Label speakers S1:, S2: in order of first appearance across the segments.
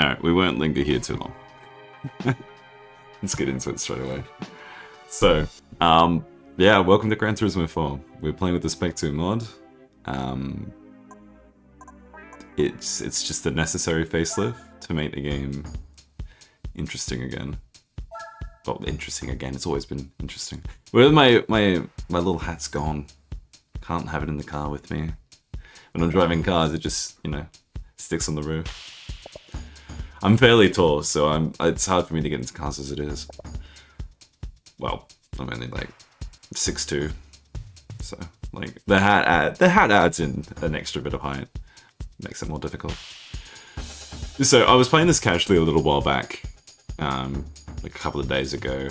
S1: Alright, we won't linger here too long. Let's get into it straight away. So, yeah, welcome to Gran Turismo 4. We're playing with the Spec 2 mod. It's just a necessary facelift to make the game interesting again. Well, interesting again, it's always been interesting. Where my little hat's gone. Can't have it in the car with me. When I'm driving cars, it just, you know, sticks on the roof. I'm fairly tall, so it's hard for me to get into cars as it is. Well, I'm only like 6'2", so like the hat adds in an extra bit of height, makes it more difficult. So I was playing this casually a little while back, like a couple of days ago,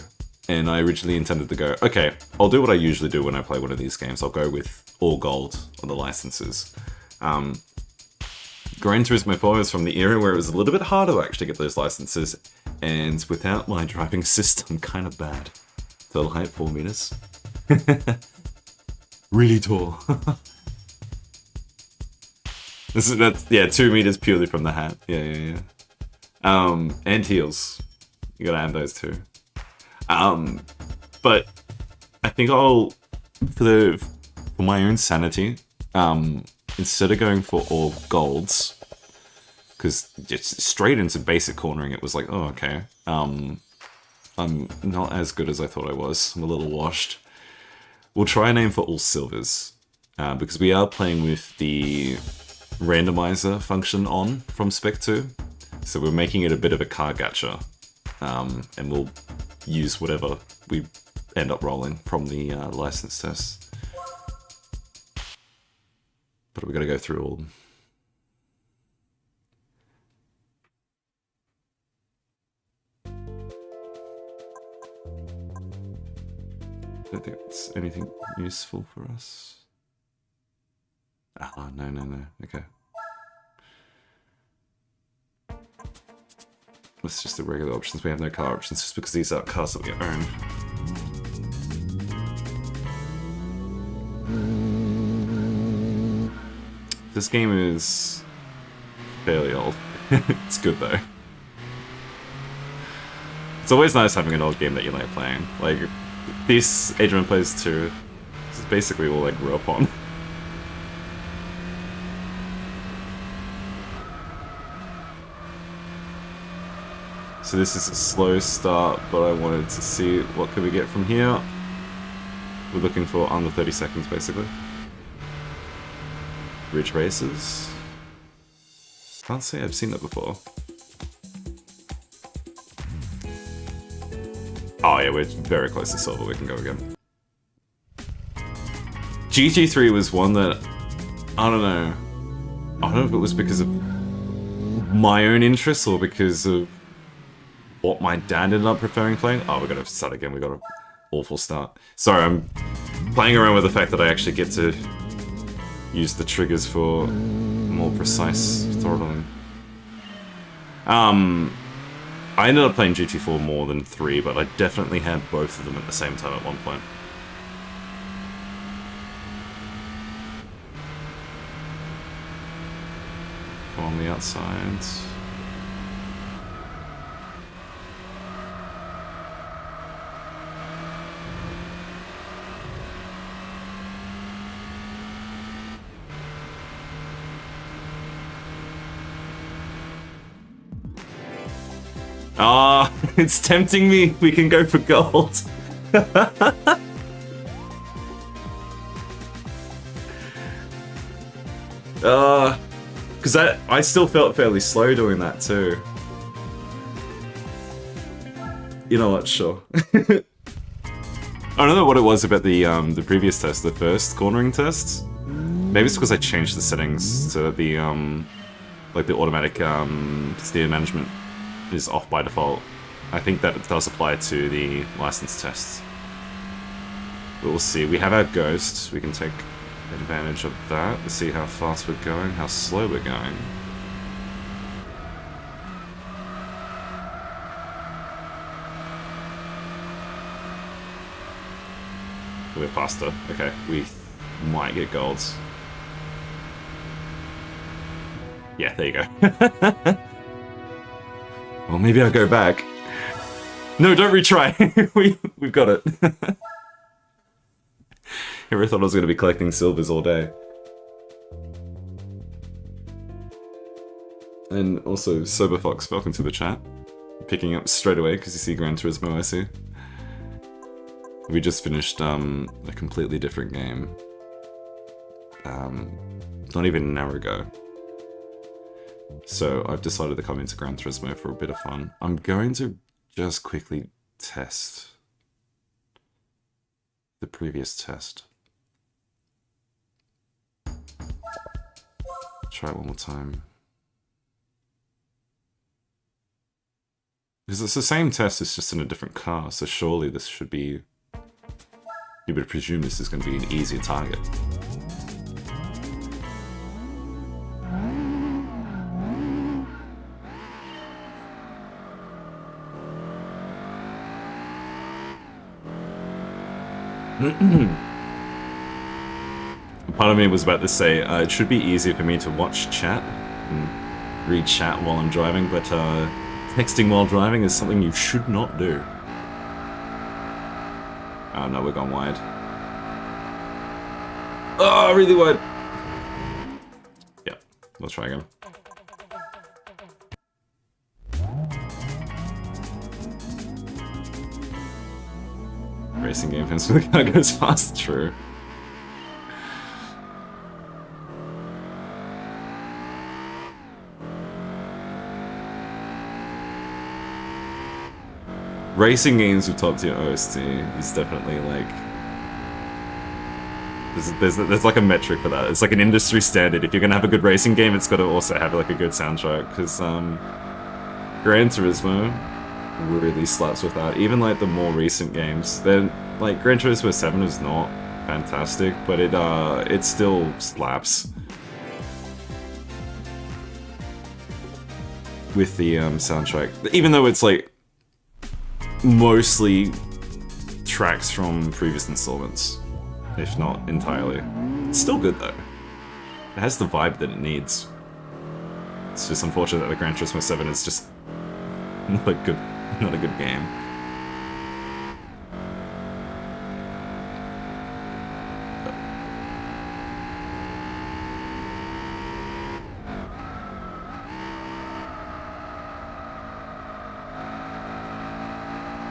S1: and I originally intended to go, okay, I'll do what I usually do when I play one of these games. I'll go with all gold on the licenses. Gran Turismo 4 is from the era where it was a little bit harder to actually get those licenses, and without my driving system, kind of bad. Total height 4 meters. Really tall. Yeah, 2 meters purely from the hat. Yeah. And heels. You gotta add those too. But I think I'll, for my own sanity, instead of going for all golds, because just straight into basic cornering, it was like, oh, okay. I'm not as good as I thought I was. I'm a little washed. We'll try and aim for all silvers, because we are playing with the randomizer function on from Spec 2, so we're making it a bit of a car gacha, and we'll use whatever we end up rolling from the license test. But we gotta go through all of them. I don't think it's anything useful for us. Ah, no. Okay. It's just the regular options. We have no car options just because these are cars that we own. This game is fairly old. It's good though. It's always nice having an old game that you like playing. Like, this Age of Empires 2 is basically all I grew up on. So this is a slow start, but I wanted to see what can we get from here. We're looking for under 30 seconds basically. Ridge races. Can't say I've seen that before. Oh yeah, we're very close to silver, we can go again. GT3 was one that, I don't know if it was because of my own interests or because of what my dad ended up preferring playing. Oh, we gotta start again, we got an awful start. Sorry, I'm playing around with the fact that I actually get to use the triggers for more precise throttling. I ended up playing GT4 more than 3, but I definitely had both of them at the same time at one point. Come on the outside. Ah, it's tempting me. We can go for gold. Because I still felt fairly slow doing that too. You know what? Sure. I don't know what it was about the previous test, the first cornering test. Maybe it's because I changed the settings to the like the automatic steer management is off by default. I think that it does apply to the license tests. But we'll see. We have our ghost. We can take advantage of that to see how fast we're going, how slow we're going. We're faster. Okay, we might get golds. Yeah, there you go. Well, maybe I'll go back. No, don't retry. We've got it. Never thought I was going to be collecting silvers all day. And also, Soberfox, welcome to the chat. Picking up straight away because you see Gran Turismo, I see. We just finished a completely different game. Not even an hour ago. So I've decided to come into Gran Turismo for a bit of fun. I'm going to just quickly test the previous test. Try it one more time. Because it's the same test, it's just in a different car, so surely this should be... You would presume this is going to be an easier target. Part of me was about to say, it should be easier for me to watch chat and read chat while I'm driving, but texting while driving is something you should not do. Oh no, we're gone wide. Oh, really wide! Yeah, let's try again. Racing game fans for the car goes fast, true. Racing games with top tier OST is definitely like... There's like a metric for that. It's like an industry standard. If you're gonna have a good racing game, it's gotta also have like a good soundtrack, because Gran Turismo really slaps with that. Even like the more recent games, they're like Gran Turismo 7 is not fantastic, but it still slaps with the soundtrack. Even though it's like mostly tracks from previous installments, if not entirely. It's still good though. It has the vibe that it needs. It's just unfortunate that the Gran Turismo 7 is just not a good game.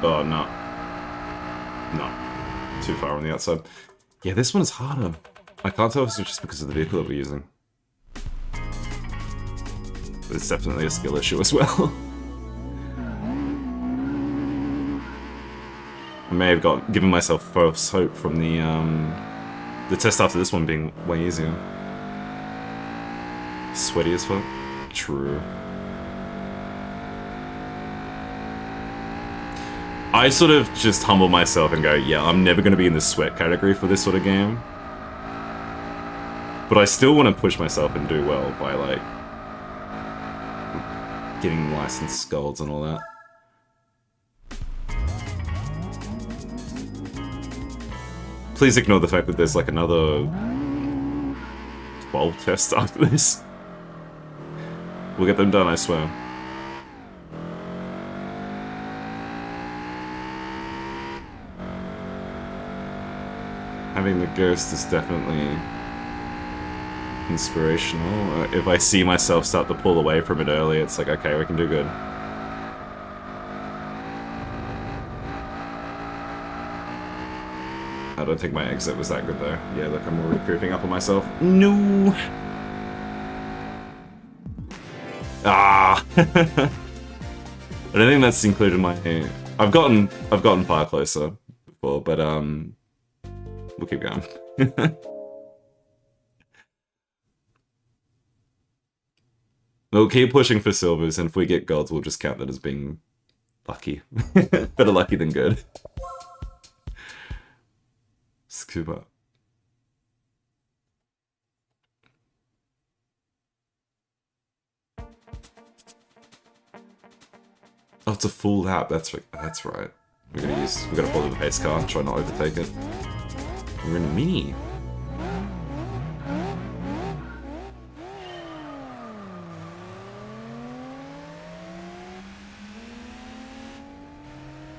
S1: Oh, no. No. Too far on the outside. Yeah, this one is harder. I can't tell if it's just because of the vehicle that we're using. But it's definitely a skill issue as well. I may have given myself false hope from the test after this one being way easier. Sweaty as fuck? True. I sort of just humble myself and go, yeah, I'm never going to be in the sweat category for this sort of game. But I still want to push myself and do well by, like, getting licensed skulls and all that. Please ignore the fact that there's, like, another 12 tests after this. We'll get them done, I swear. Having the ghost is definitely inspirational. If I see myself start to pull away from it early, it's like, okay, we can do good. I don't think my exit was that good though. Yeah, look, I'm already creeping up on myself. No! Ah! I don't think that's included in my... I've gotten far closer before, but we'll keep going. We'll keep pushing for silvers, and if we get golds, we'll just count that as being lucky. Better lucky than good. Scuba. Oh, it's a full lap. That's right. We gotta follow the pace car and try not overtake it. We're in a mini.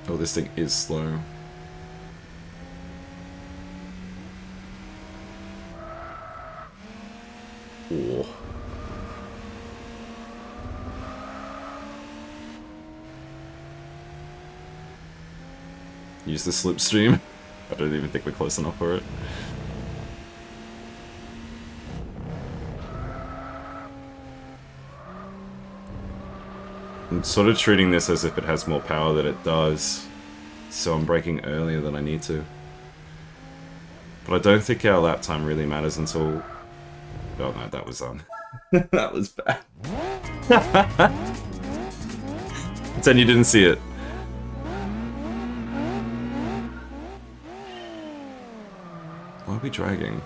S1: Oh, this thing is slow. Oh. Use the slipstream. I don't even think we're close enough for it. I'm sort of treating this as if it has more power than it does, so I'm braking earlier than I need to. But I don't think our lap time really matters until... Oh no, that was that was bad. Pretend you didn't see it. Why are we dragging?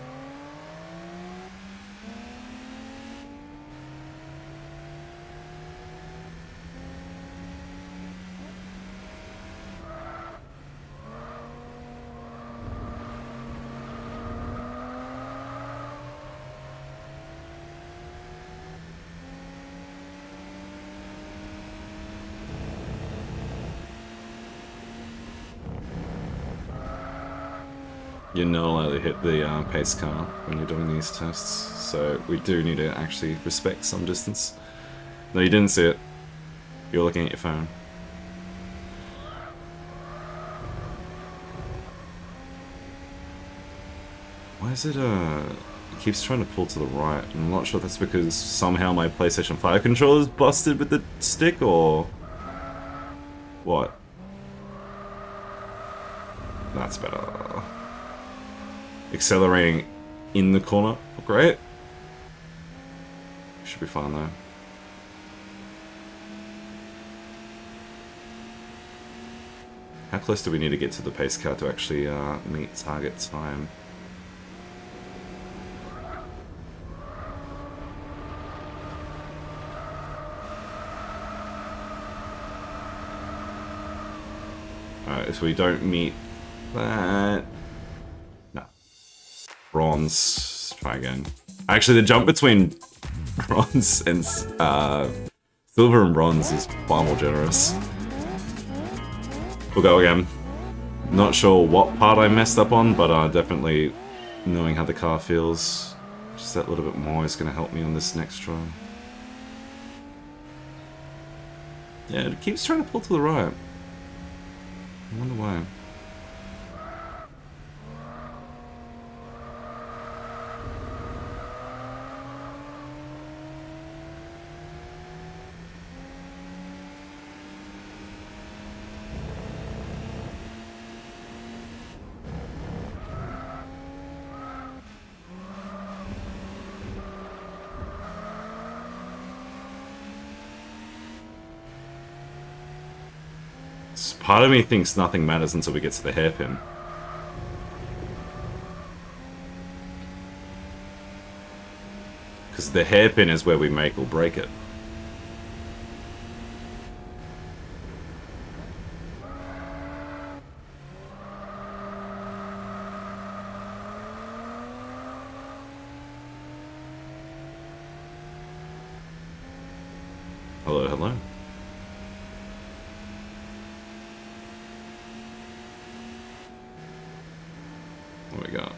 S1: You're not allowed to hit the pace car when you're doing these tests, so we do need to actually respect some distance. No, you didn't see it. You're looking at your phone. Why is it, it keeps trying to pull to the right. I'm not sure if that's because somehow my PlayStation 5 controller's busted with the stick, or... what? That's better. Accelerating in the corner. Great. Should be fine though. How close do we need to get to the pace car to actually meet target time? Alright, if we don't meet that... Bronze. Try again. Actually, the jump between bronze and silver and bronze is far more generous. We'll go again. Not sure what part I messed up on, but definitely knowing how the car feels just that little bit more is going to help me on this next try. Yeah, it keeps trying to pull to the right. I wonder why. Part of me thinks nothing matters until we get to the hairpin. Because the hairpin is where we make or break it. Hello, hello. What we got?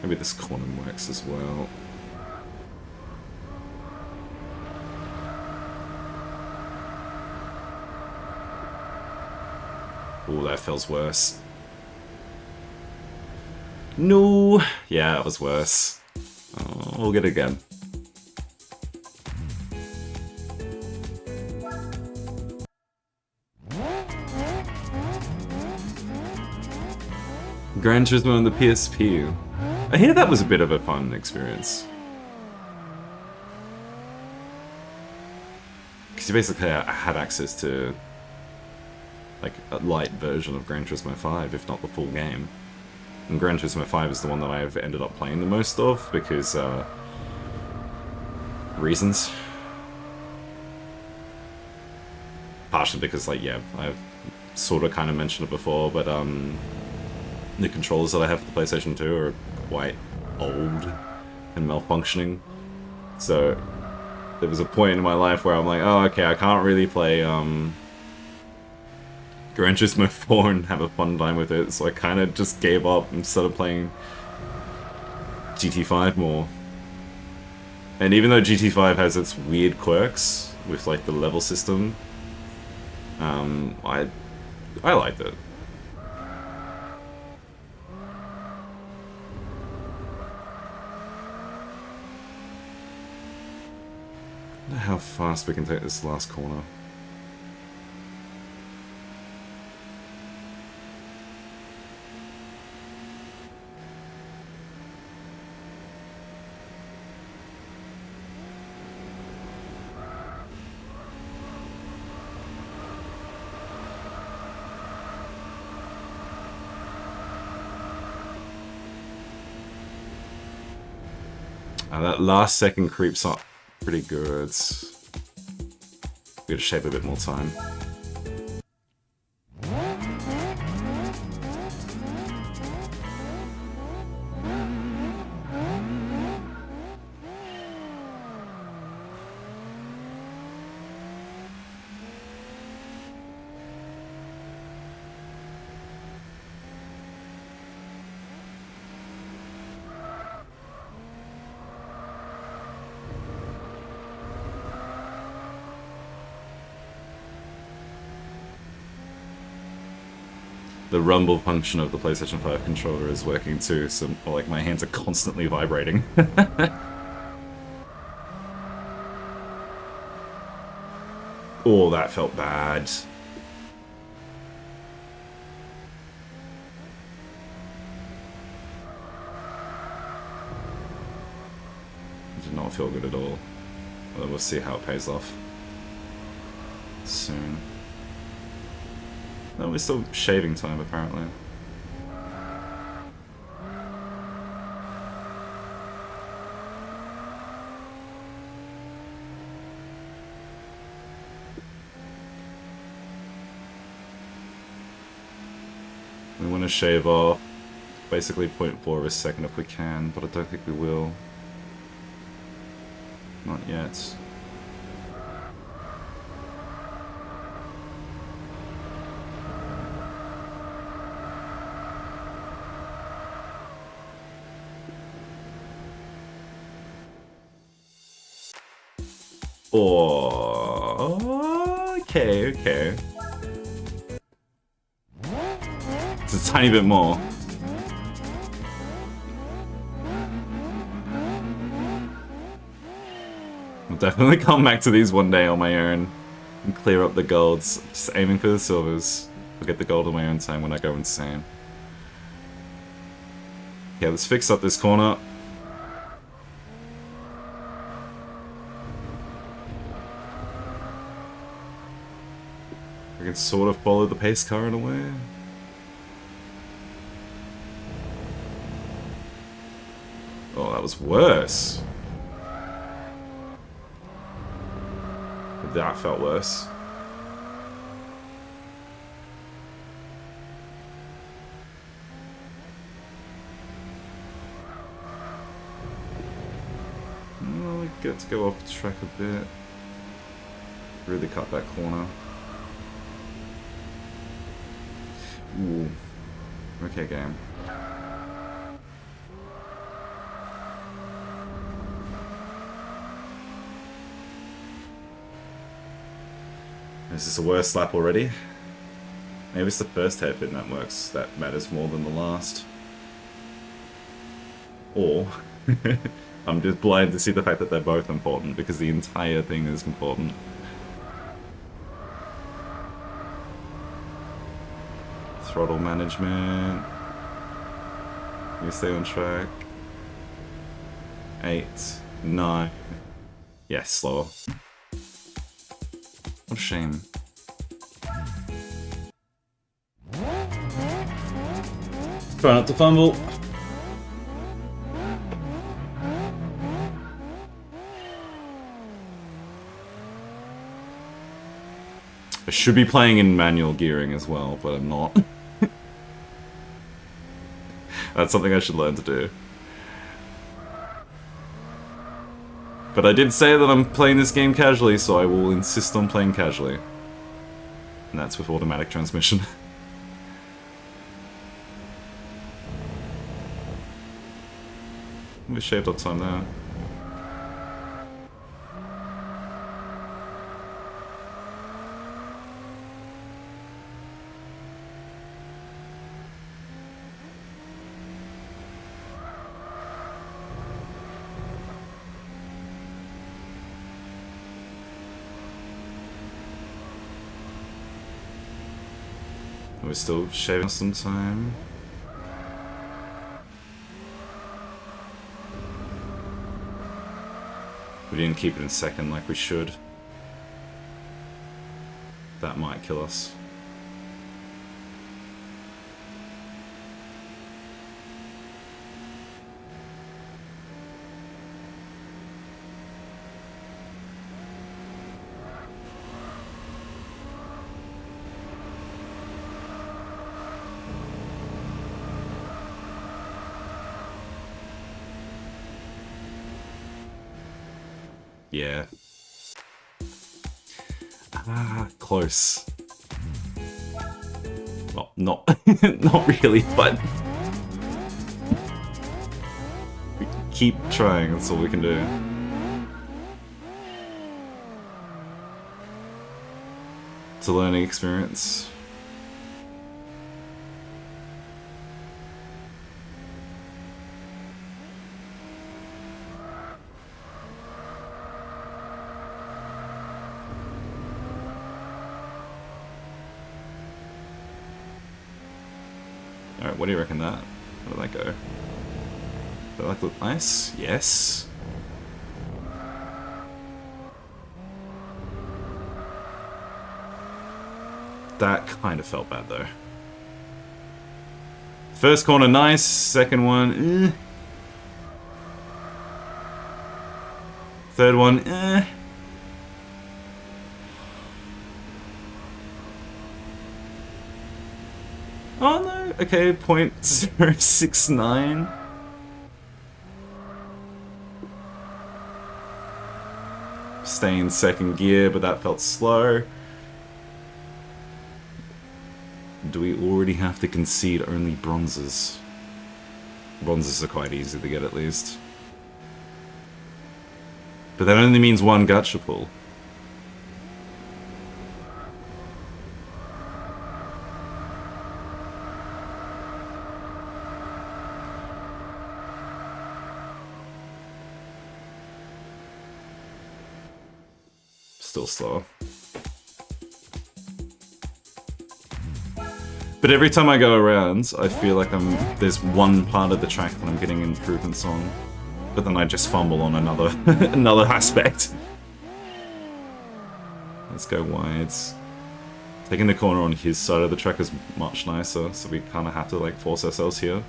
S1: Maybe this corner works as well. Ooh, that feels worse. No! Yeah, that was worse. Oh, we'll get it again. Gran Turismo on the PSP. I hear that was a bit of a fun experience. Because you basically had access to like a light version of Gran Turismo 5, if not the full game. And Gran Turismo 5 is the one that I've ended up playing the most of, because reasons. Partially because, like, yeah, I've sort of kind of mentioned it before, but the controllers that I have for the PlayStation 2 are quite old and malfunctioning. So there was a point in my life where I'm like, oh, okay, I can't really play Gran Turismo 4 and have a fun time with it, so I kind of just gave up and started playing GT5 more. And even though GT5 has its weird quirks with like the level system, I liked it. I wonder how fast we can take this last corner. That last second creeps up pretty good. We gotta shave a bit more time. The rumble function of the PlayStation 5 controller is working too, so like my hands are constantly vibrating. Oh, that felt bad. Did not feel good at all. Well, we'll see how it pays off soon. No, we're still shaving time, apparently. We want to shave off basically 0.4 of a second if we can, but I don't think we will. Not yet. Oh, okay. It's a tiny bit more. I'll definitely come back to these one day on my own and clear up the golds. Just aiming for the silvers. I'll get the gold on my own time when I go insane. Yeah, let's fix up this corner. I can sort of follow the pace car in a way. Oh, that was worse. That felt worse. Well, we get to go off the track a bit. Really cut that corner. Ooh. Okay, game. Is this a worse lap already? Maybe it's the first hairpin that works. That matters more than the last. Or I'm just blind to see the fact that they're both important because the entire thing is important. Throttle management. You stay on track. 8, 9. Yes, slower. What a shame. Try not to fumble. I should be playing in manual gearing as well, but I'm not. That's something I should learn to do. But I did say that I'm playing this game casually, so I will insist on playing casually. And that's with automatic transmission. We shaved our time there. We're still shaving some time. We didn't keep it in second like we should. That might kill us. Yeah. Ah, close. Well, not not really, but we keep trying, that's all we can do. It's a learning experience. Alright, what do you reckon that? Where did that go? Did that look nice? Yes. That kind of felt bad though. First corner nice, second one, Third one, Oh no, okay, 0.069. Stay in second gear, but that felt slow. Do we already have to concede only bronzes? Bronzes are quite easy to get at least. But that only means one gacha pull. Still slow. But every time I go around, I feel like there's one part of the track that I'm getting improvements on. But then I just fumble on another another aspect. Let's go wides. Taking the corner on his side of the track is much nicer, so we kind of have to like force ourselves here.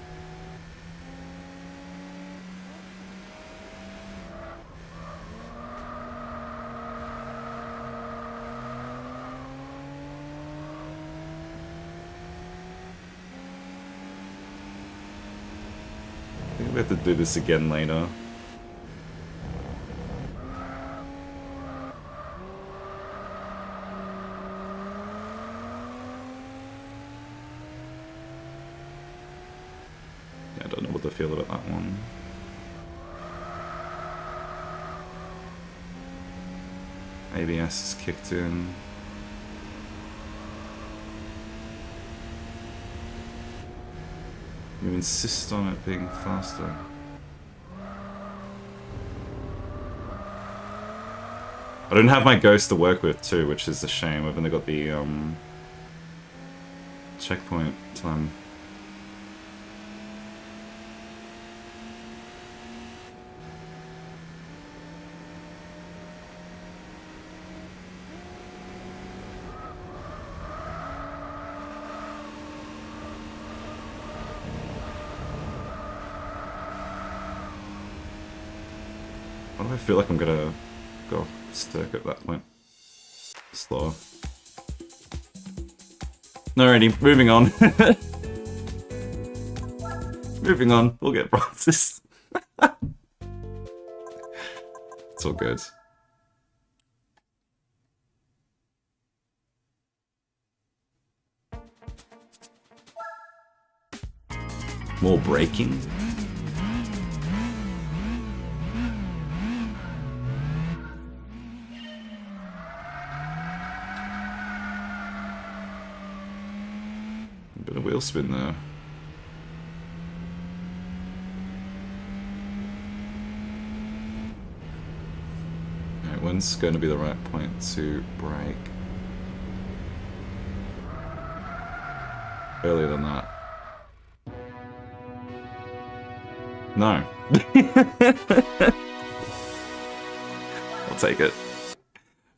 S1: We have to do this again later. Yeah, I don't know what to feel about that one. ABS is kicked in. You insist on it being faster. I don't have my ghost to work with too, which is a shame. I've only got the checkpoint time. Why do I feel like I'm gonna go off stick at that point? Slower. Alrighty, moving on. Moving on, we'll get bronzes. It's all good. More braking? A bit of wheel spin there. Alright, when's going to be the right point to brake? Earlier than that. No. I'll take it.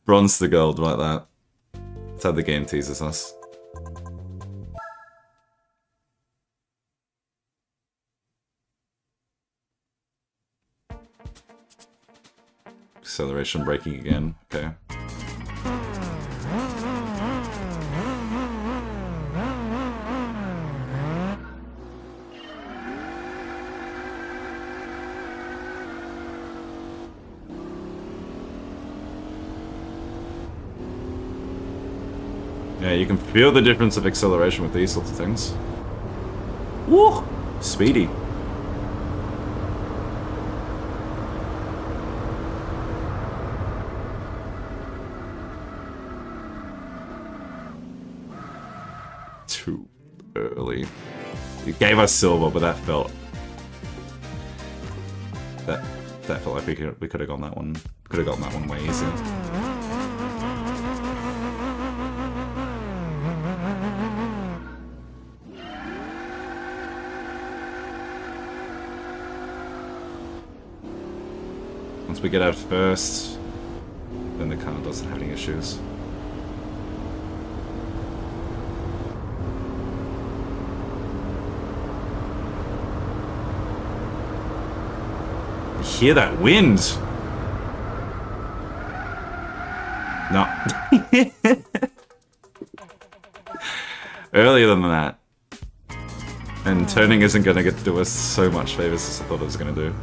S1: Bronze to gold, like that. That's how the game teases us. Acceleration braking again. Okay. Yeah, you can feel the difference of acceleration with these sorts of things. Woo! Speedy. Too early. It gave us silver, but that felt... That felt like we could have gone that one. Could have gotten that one way easier. Once we get out first, then the car doesn't have any issues. You hear that wind? No. Earlier than that. And turning isn't going to get to do us so much favors as I thought it was going to do.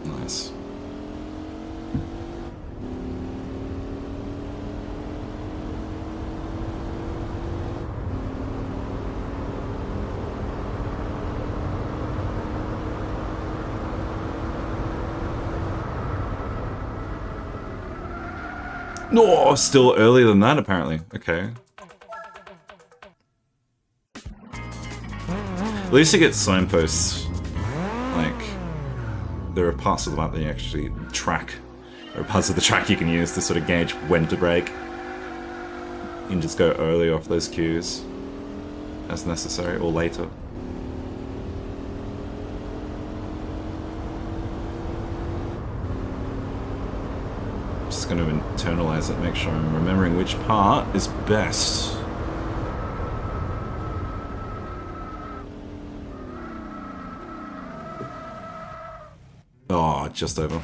S1: Nice. No, still earlier than that apparently. Okay. At least you get signposts. Like, there are parts of the map that you actually track. There are parts of the track you can use to sort of gauge when to brake. You can just go early off those cues as necessary, or later. Just going to internalize it, make sure I'm remembering which part is best. Oh, just over.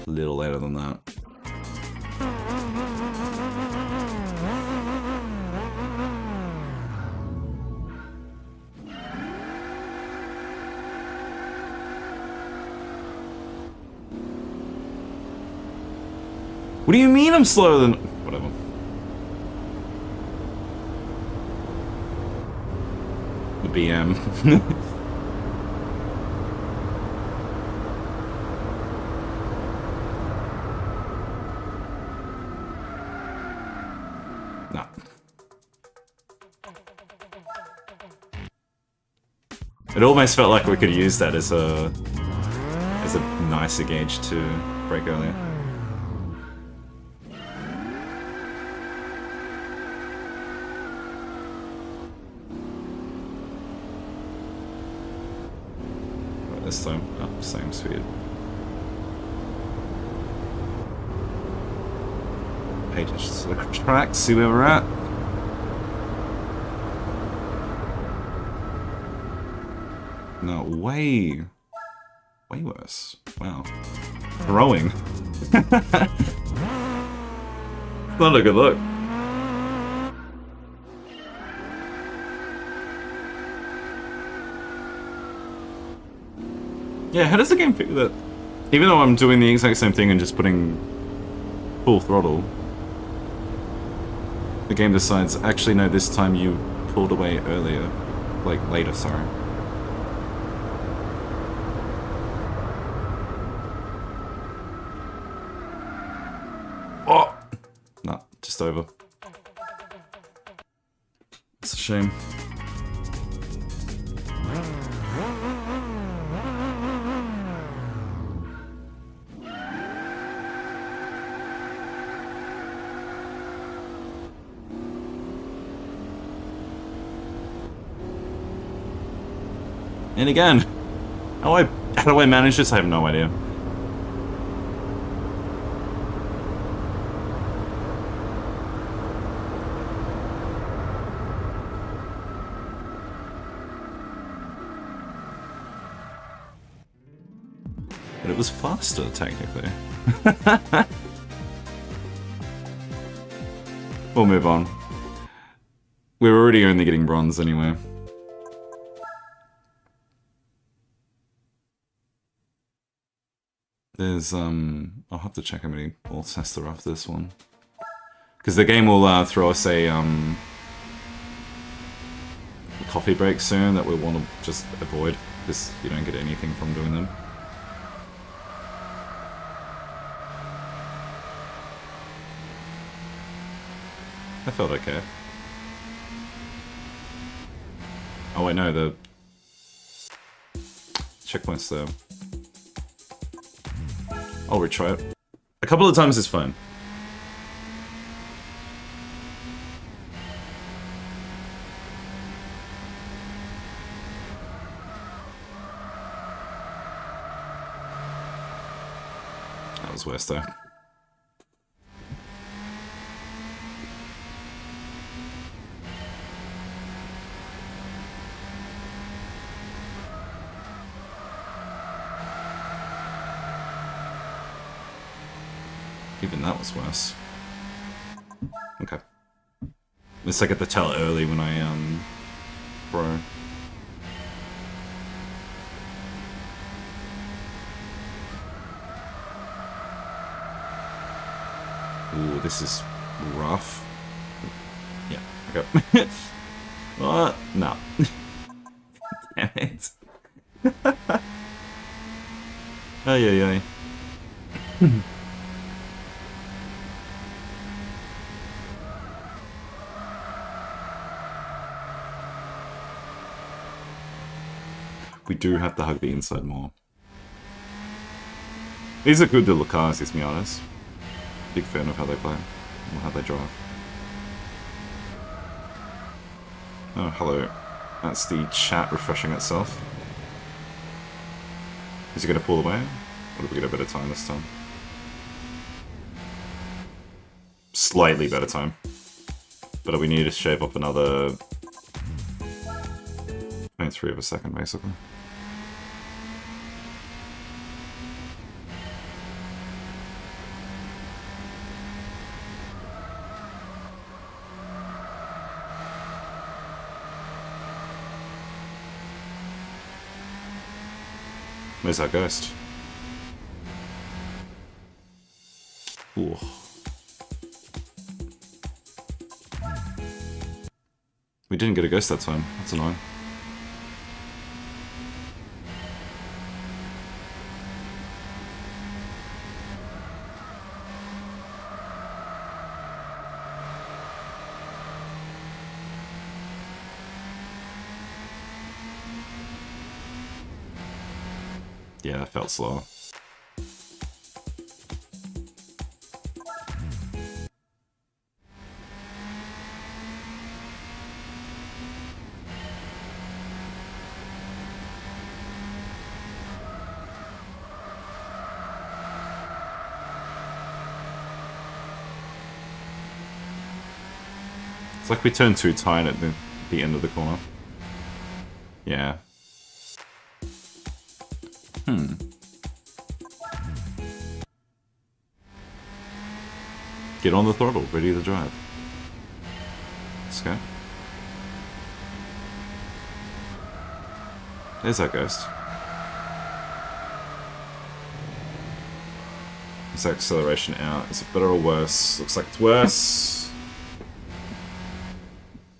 S1: A little later than that. What do you mean I'm slower than... Whatever. The BM. No. It almost felt like we could use that as a nicer gauge to break earlier. This time, oh, same speed. Hey, just look at the track, see where we're at. No, way worse. Wow. Throwing. Not a good look. Yeah, how does the game figure that? Even though I'm doing the exact same thing and just putting full throttle, the game decides, actually no, this time you pulled away earlier. Like, later, sorry. Oh! Nah, just over. It's a shame. And again, how do I manage this? I have no idea. But it was faster, technically. We'll move on. We're already only getting bronze anyway. There's, I'll have to check how many all tests are after this one. Because the game will throw us a coffee break soon that we want to just avoid, because you don't get anything from doing them. I felt okay. Oh wait, no, the checkpoint's there. I'll retry it. A couple of times is fine. That was worse though. Even that was worse. Okay. At least I get to tell early when I, bro. Ooh, this is rough. Yeah, okay. What? No. Damn it. Ay, ay, ay. We do have to hug the inside more. These are good little cars, let's be honest. Big fan of how they play, or how they drive. Oh, hello. That's the chat refreshing itself. Is he going to pull away? Or do we get a better time this time? Slightly better time. But we need to shave off another 0.3 of a second, basically. Where's our ghost? Ooh. We didn't get a ghost that time. That's annoying. Yeah, that felt slow. It's like we turned too tight at the end of the corner. Yeah. Get on the throttle, ready to drive. Let's go. There's our ghost. Is acceleration out? Is it better or worse? Looks like it's worse.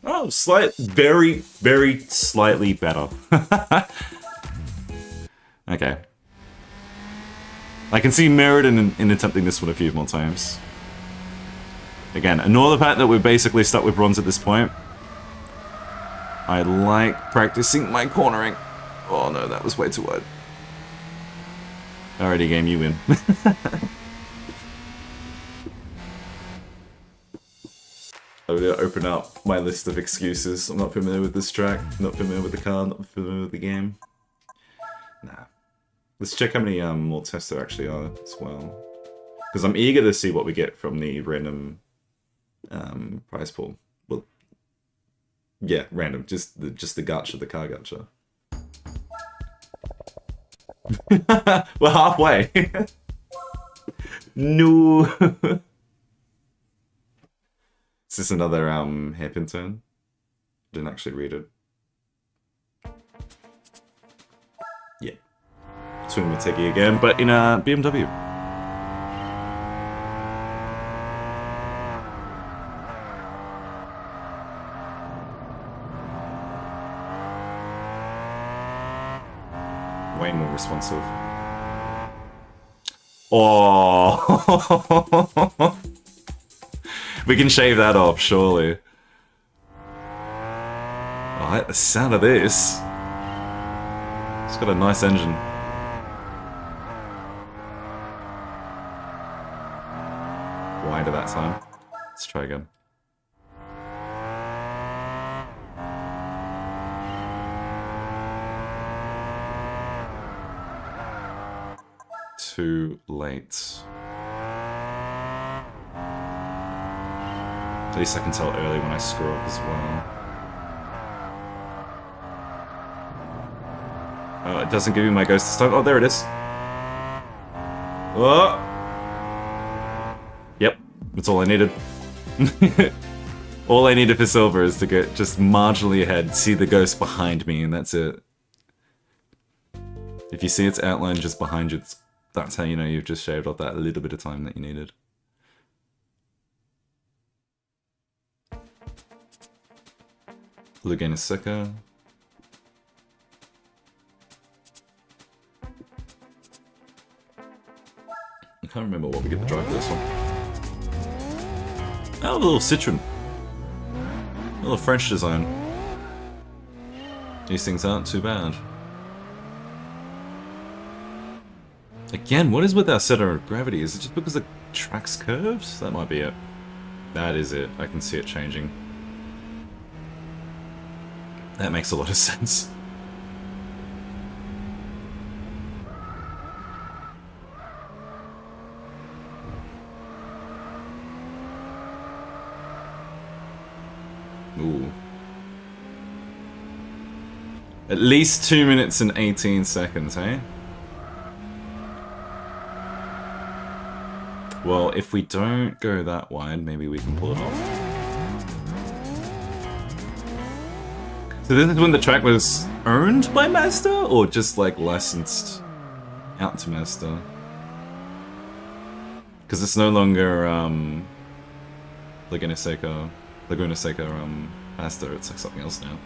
S1: Oh, very, very slightly better. Okay. I can see merit in attempting this one a few more times. Again, ignore the fact that we're basically stuck with bronze at this point. I like practicing my cornering. Oh no, that was way too wide. Alrighty, game, you win. I'm gonna open up my list of excuses. I'm not familiar with this track, not familiar with the car, not familiar with the game. Nah. Let's check how many more tests there actually are as well. Because I'm eager to see what we get from the random prize pool. Well, yeah, random. Just the gacha, the car gacha. We're halfway. No. Is this another hairpin turn? Didn't actually read it. Yeah. Twin Mateki again, but in a BMW. Way more responsive. Oh. We can shave that off, surely. Oh, I like the sound of this. It's got a nice engine. Wider that time. Let's try again. Too late. At least I can tell early when I screw up as well. Oh, it doesn't give me my ghost this time. Oh, there it is. Oh! Yep, that's all I needed. All I needed for silver is to get just marginally ahead, see the ghost behind me, and that's it. If you see its outline just behind you, that's how you know you've just shaved off that little bit of time that you needed. Lugana Seka. I can't remember what we get the drive for this one. Oh, a little Citroen. A little French design. These things aren't too bad. Again, what is with our center of gravity? Is it just because the track's curved? That might be it. That is it. I can see it changing. That makes a lot of sense. Ooh. At least 2 minutes and 18 seconds, hey? Well, if we don't go that wide, maybe we can pull it off. So this is when the track was owned by Mazda, or just like licensed out to Mazda? Because it's no longer Laguna Seca Mazda, it's like something else now.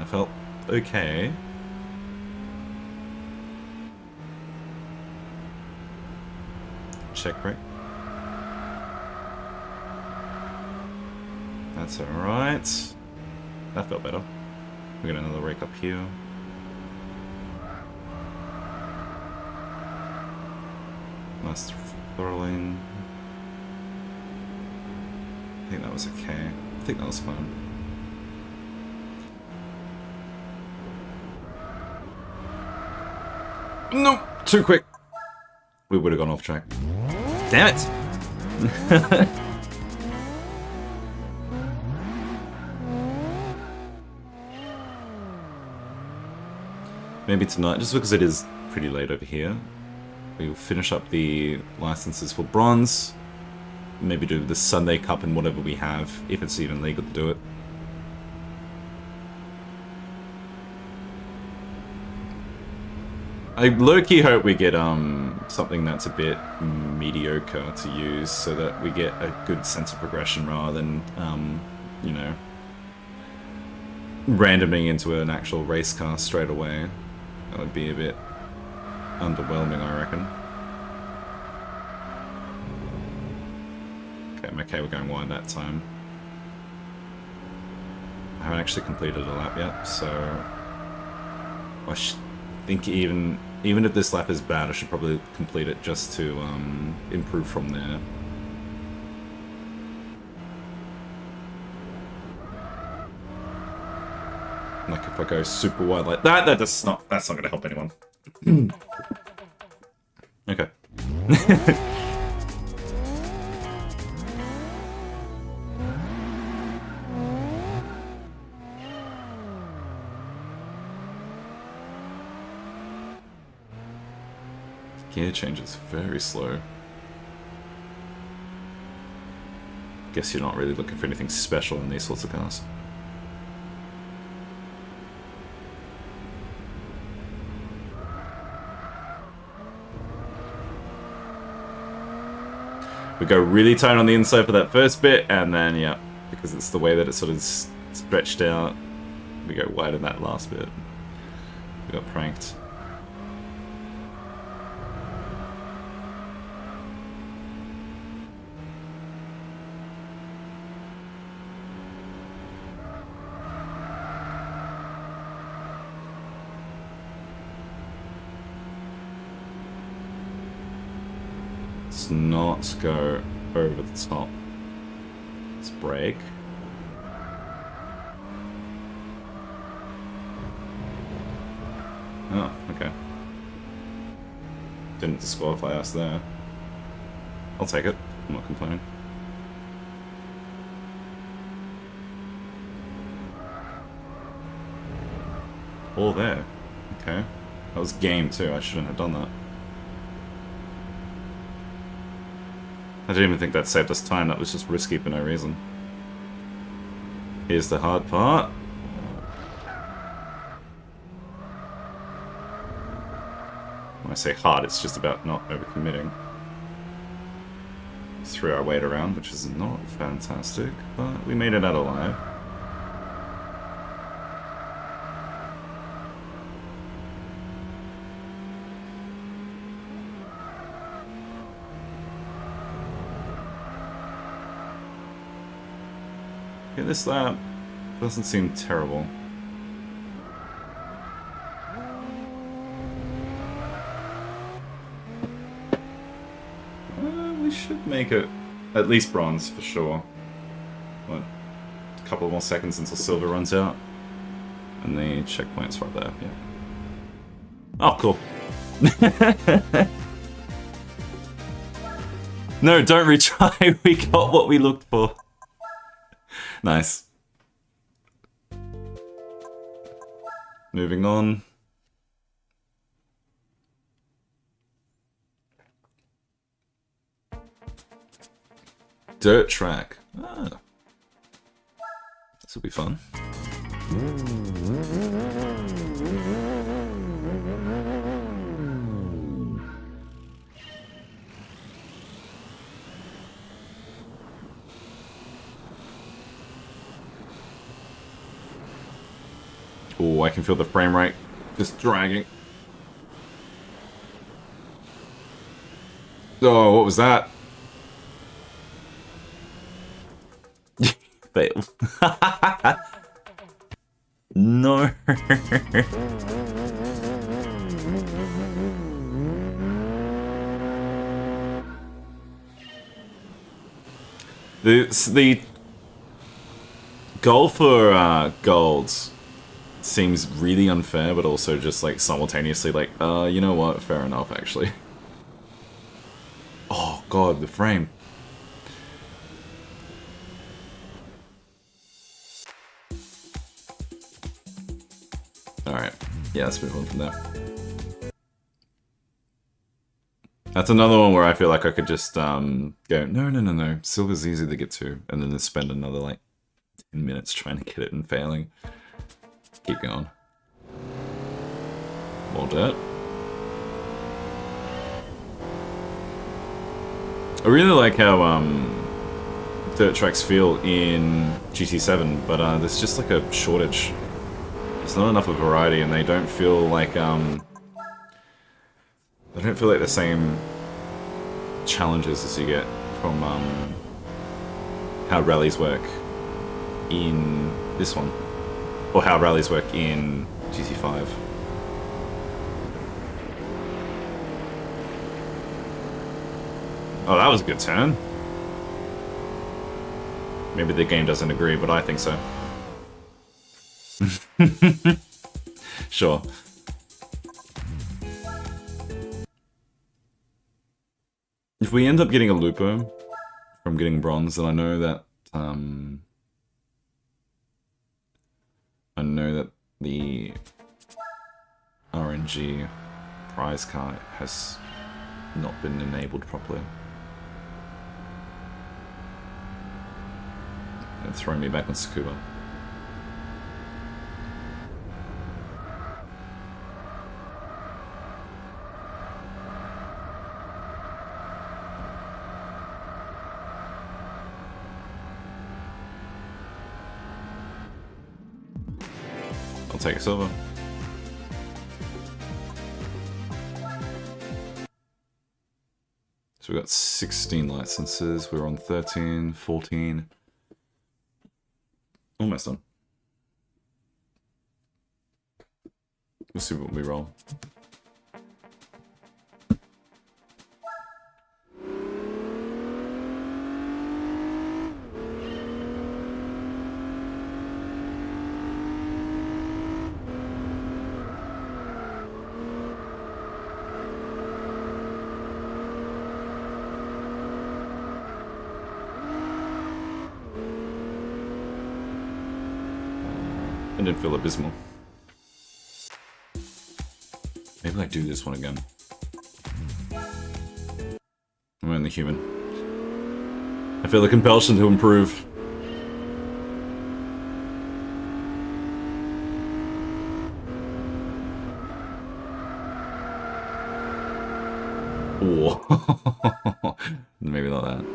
S1: Felt okay. Check brake. That's alright. That felt better. We got another rake up here. Nice throttling. I think that was okay. I think that was fine. No, too quick. We would have gone off track. Damn it! Maybe tonight, just because it is pretty late over here. we'll finish up the licenses for bronze. Maybe do the Sunday Cup and whatever we have, if it's even legal to do it. I low-key hope we get something that's a bit mediocre to use, so that we get a good sense of progression rather than, you know, randoming into an actual race car straight away. That would be a bit underwhelming, I reckon. Okay, we're going wide that time. I haven't actually completed a lap yet, so I think even if this lap is bad, I should probably complete it just to improve from there. Like if I go super wide like that, that's not going to help anyone. Okay. Gear change is very slow. Guess you're not really looking for anything special in these sorts of cars. We go really tight on the inside for that first bit, and then, yeah, because it's the way that it's sort of stretched out, we go wide in that last bit. We got pranked. Let's not go over the top. Let's brake. Oh, okay. Didn't disqualify us there. I'll take it. I'm not complaining. All there. Okay. That was game too. I shouldn't have done that. I didn't even think that saved us time. That was just risky for no reason. Here's the hard part. When I say hard, it's just about not overcommitting. Threw our weight around, which is not fantastic, but we made it out alive. Okay, this lap doesn't seem terrible. We should make it at least bronze for sure. What? A couple more seconds until silver runs out. And the checkpoint's right there, yeah. Oh, cool. No, don't retry. We got what we looked for. Nice. Moving on. Dirt track. Ah. This will be fun. Oh, I can feel the frame rate just dragging. Oh, what was that? Fail. No. The goal for golds seems really unfair, but also just like simultaneously like, you know what? Fair enough, actually. Oh god, the frame. Alright, yeah, let's move on from there. That's another one where I feel like I could just go, no. Silver's easy to get to, and then just spend another like 10 minutes trying to get it and failing. Keep going. More dirt. I really like how dirt tracks feel in GT7, but there's just like a shortage. There's not enough of variety, and they don't feel like the same challenges as you get from how rallies work in this one, or how rallies work in GT5. Oh, that was a good turn. Maybe the game doesn't agree, but I think so. Sure. If we end up getting a looper from getting bronze, then I know that the RNG prize card has not been enabled properly. And throwing me back on Scuba. I'll take a silver. So we got 16 licenses, we're on 13, 14. Almost done. We'll see what we roll. I didn't feel abysmal. Maybe I do this one again. I'm only human. I feel the compulsion to improve. Whoa. Maybe not that.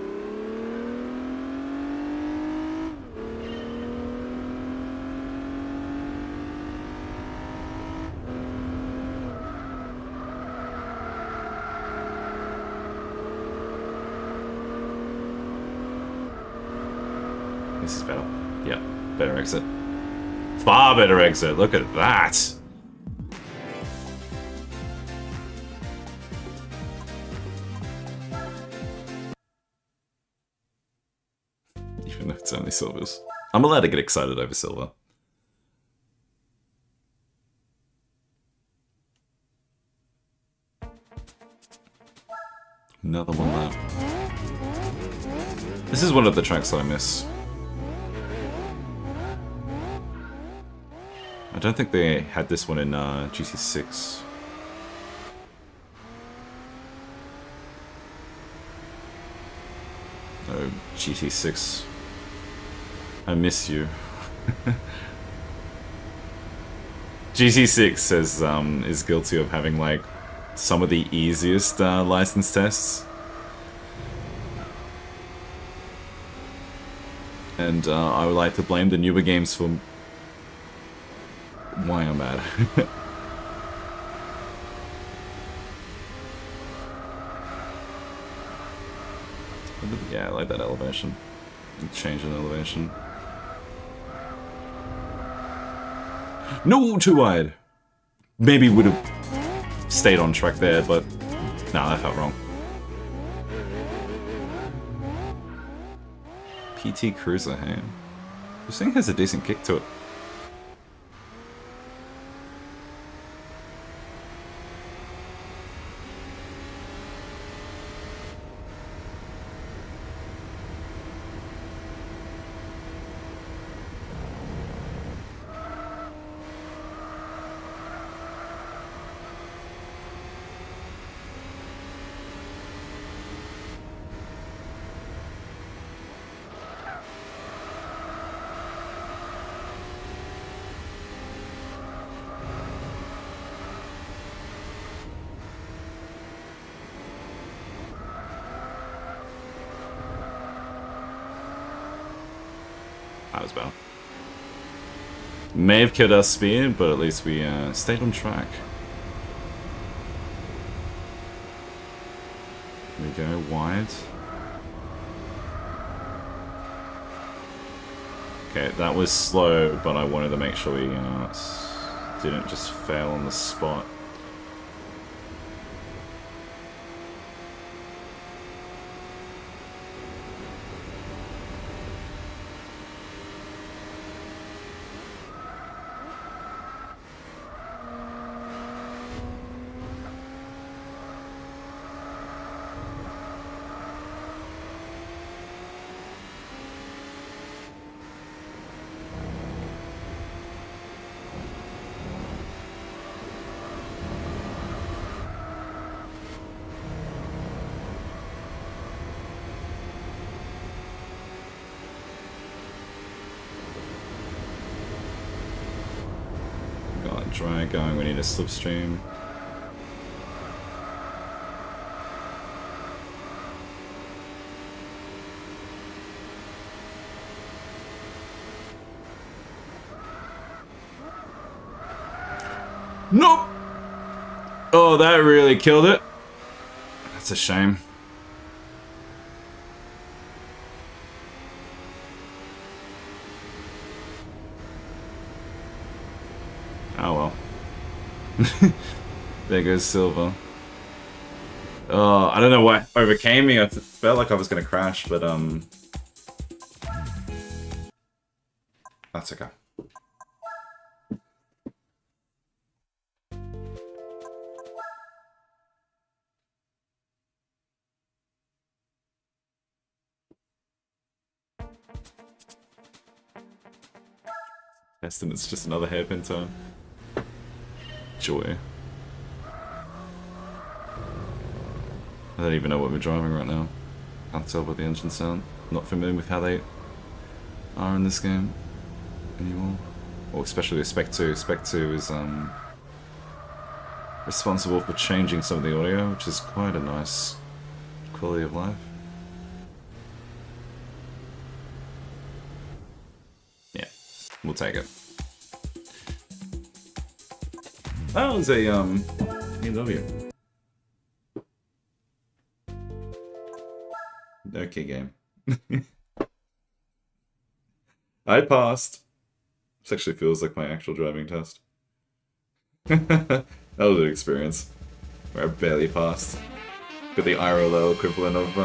S1: This is better. Yeah, better exit. Far better exit. Look at that. Even though it's only silvers. I'm allowed to get excited over silver. Another one left. This is one of the tracks that I miss. I don't think they had this one in GT6. Oh, GT6. I miss you. GT6 is guilty of having like some of the easiest license tests. And I would like to blame the newer games for why I'm mad. Yeah, I like that elevation. Change in elevation. No, too wide. Maybe would have stayed on track there, but nah, that felt wrong. PT Cruiser, hey? This thing has a decent kick to it. That was better. May have killed our speed, but at least we stayed on track. There we go, wide. Okay, that was slow, but I wanted to make sure we didn't just fail on the spot. Dry going, we need a slipstream. Nope! Oh, that really killed it. That's a shame. Oh well. There goes Silver. Oh, I don't know what overcame me. I felt like I was gonna crash, but that's okay. And it's just another hairpin turn. Joy. I don't even know what we're driving right now. Can't tell by the engine sound. Not familiar with how they are in this game anymore. Or especially with Spec 2. Spec 2 is responsible for changing some of the audio, which is quite a nice quality of life. Yeah, we'll take it. That was a BMW. Okay, game. I passed. This actually feels like my actual driving test. That was an experience where I barely passed. Got the IRL equivalent of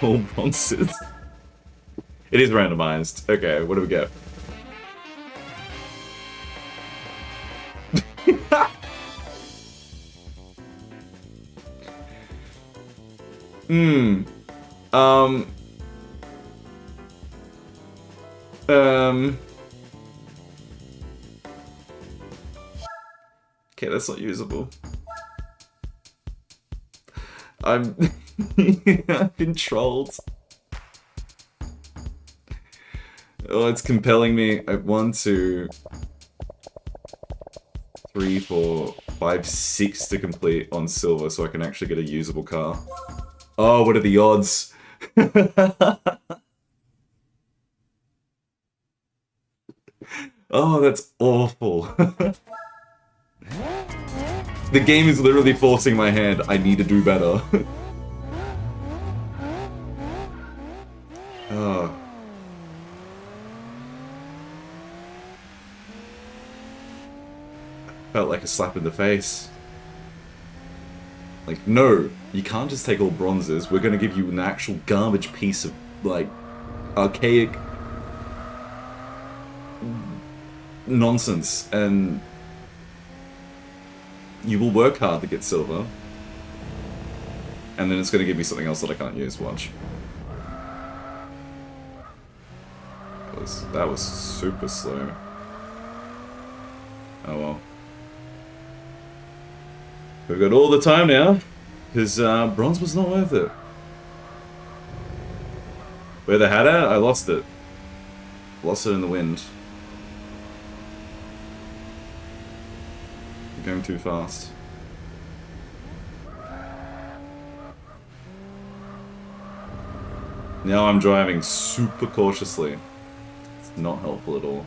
S1: all bronzes. It is randomized. Okay, what do we get? Okay, that's not usable. I've been trolled. Oh, it's compelling me. I have 1, 2, 3, 4, 5, 6 to complete on silver so I can actually get a usable car. Oh, what are the odds? Oh, that's awful. The game is literally forcing my hand. I need to do better. Oh. Felt like a slap in the face. Like, no, you can't just take all bronzes. We're gonna give you an actual garbage piece of, like, archaic nonsense, and you will work hard to get silver. And then it's gonna give me something else that I can't use. Watch. That was super slow. Oh well. We've got all the time now, because bronze was not worth it. Where they had it, I lost it. Lost it in the wind. I'm going too fast. Now I'm driving super cautiously. Not helpful at all.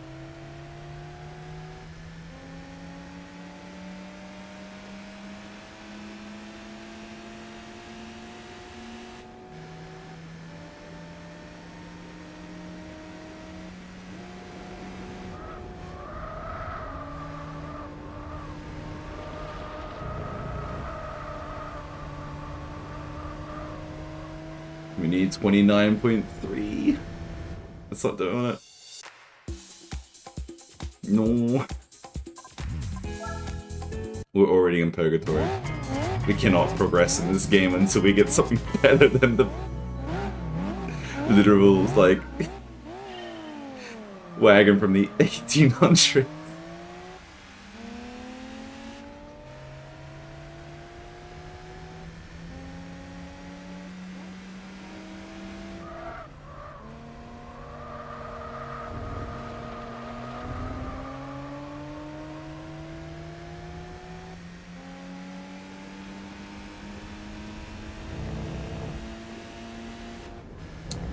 S1: We need 29.3. That's not doing it. No. We're already in purgatory. We cannot progress in this game until we get something better than the literal, like, wagon from the 1800s.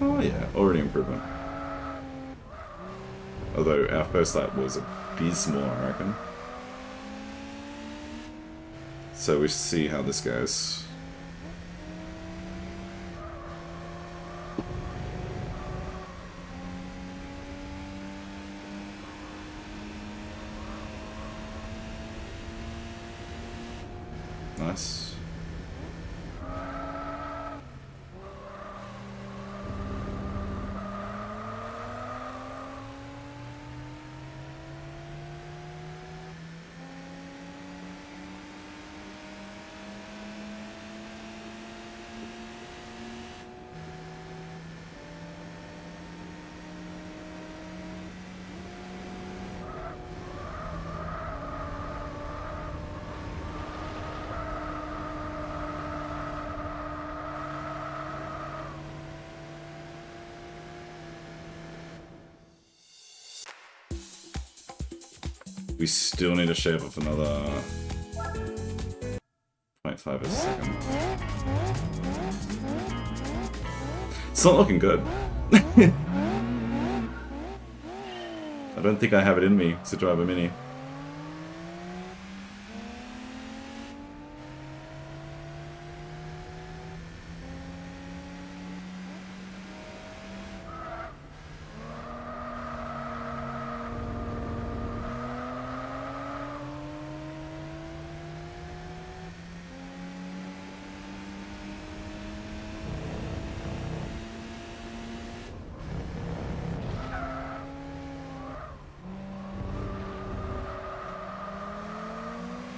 S1: Oh yeah, already improvement. Although our first lap was abysmal, I reckon. So we see how this goes. Nice. We still need to shave off another 0.5 a second. It's not looking good. I don't think I have it in me to drive a Mini.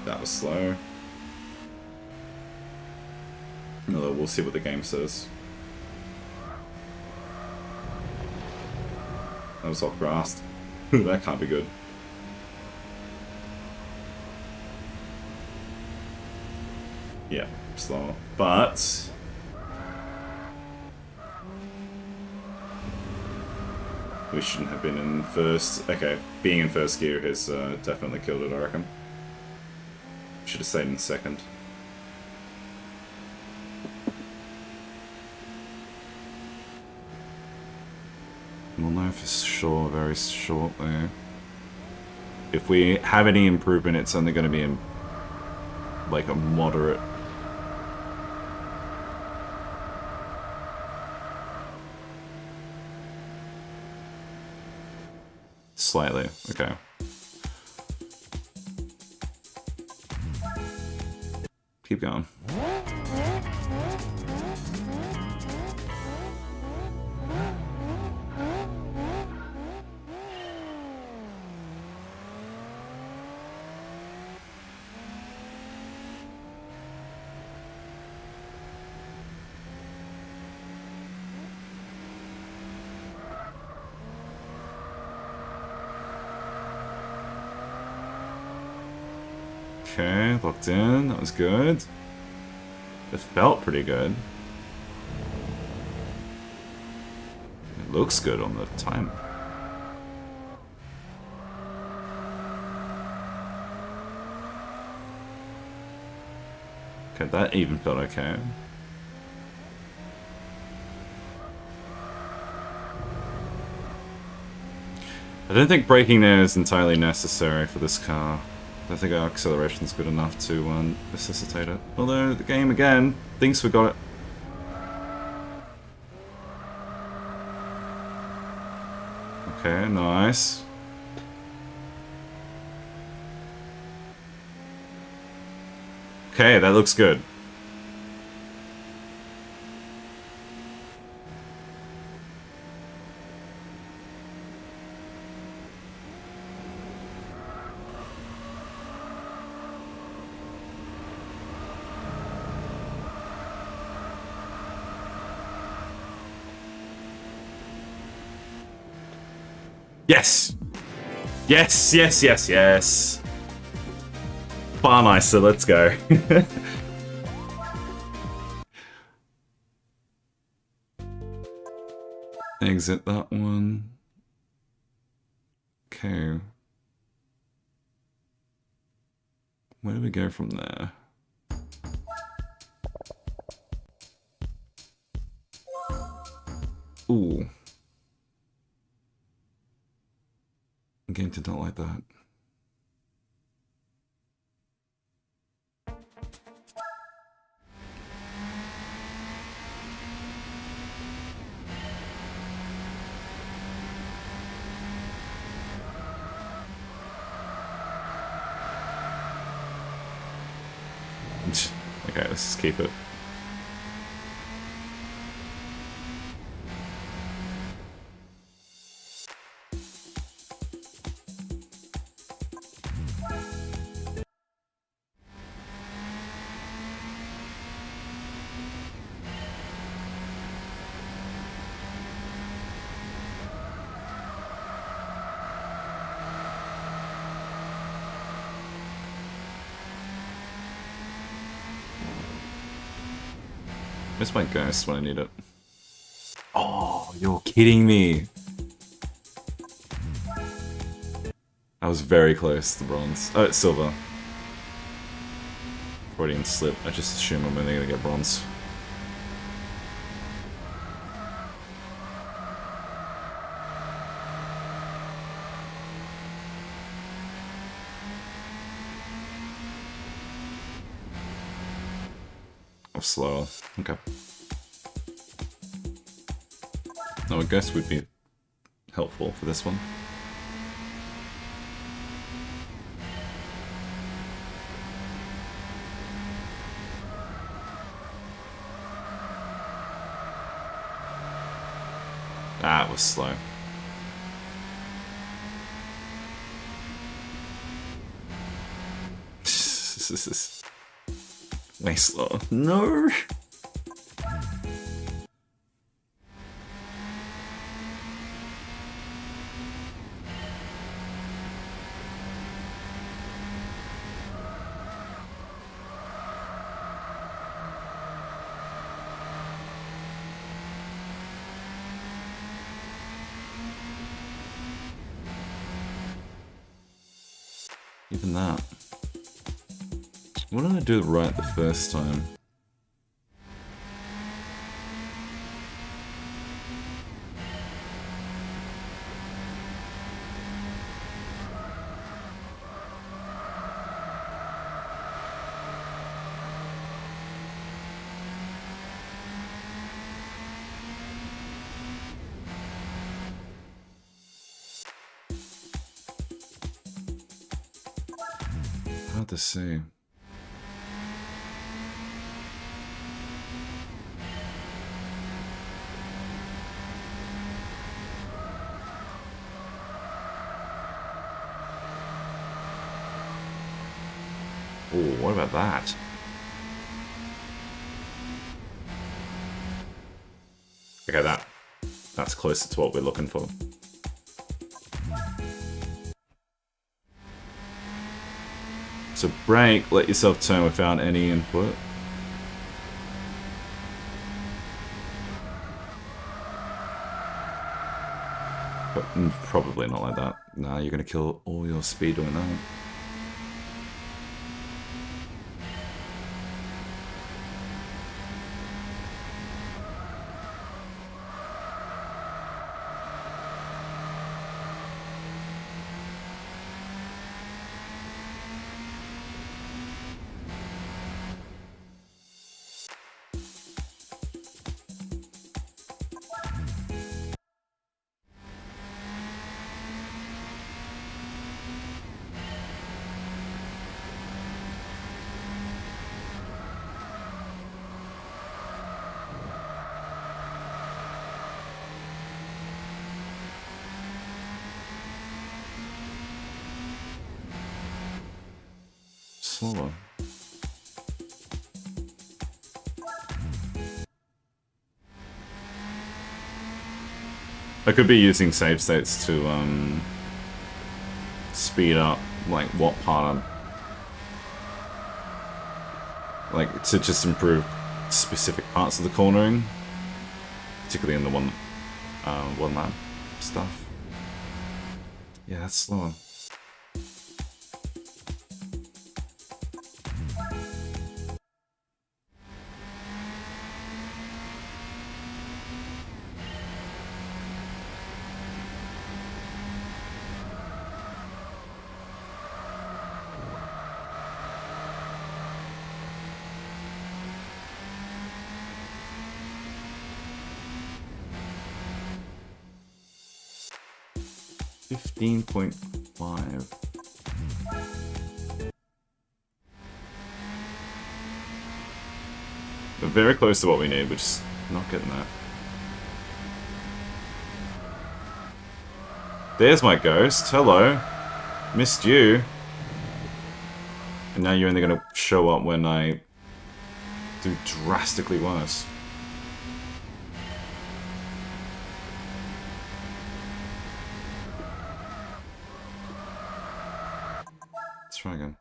S1: That was slow. No, we'll see what the game says. That was off grass. That can't be good. Yeah, slow. But we shouldn't have been in first. Okay, being in first gear has definitely killed it, I reckon. Should have stayed in second. We'll know for sure very shortly. If we have any improvement, it's only going to be in like a moderate. Slightly, okay. Keep going. Okay, locked in. That was good. It felt pretty good. It looks good on the time. Okay, that even felt okay. I don't think braking there is entirely necessary for this car. I don't think our acceleration's good enough to necessitate it. Although the game again thinks we got it. Okay, nice. Okay, that looks good. Yes! Yes, yes, yes, yes. Far nicer, let's go. Exit that one. Okay. Where do we go from there? Ooh. The game did not like that. Okay, let's just keep it. Where's my ghost when I need it? Oh, you're kidding me. I was very close to bronze. Oh, it's silver. Freudian slip. I just assume I'm only gonna get bronze. I'm slower. Okay. No, I guess would be helpful for this one. Ah, it was slow. This is way slow. No! Even that. What did I do right the first time? Hard to see. Oh, what about that? Okay, that's closer to what we're looking for. So brake, let yourself turn without any input. But probably not like that. Nah, you're gonna kill all your speed doing that. slower. I could be using save states to speed up like what part like to just improve specific parts of the cornering, particularly in the one lap stuff. Yeah, that's slower. $15.5. We're very close to what we need, we're just not getting that. There's my ghost. Hello. Missed you. And now you're only going to show up when I do drastically worse. Let's try again.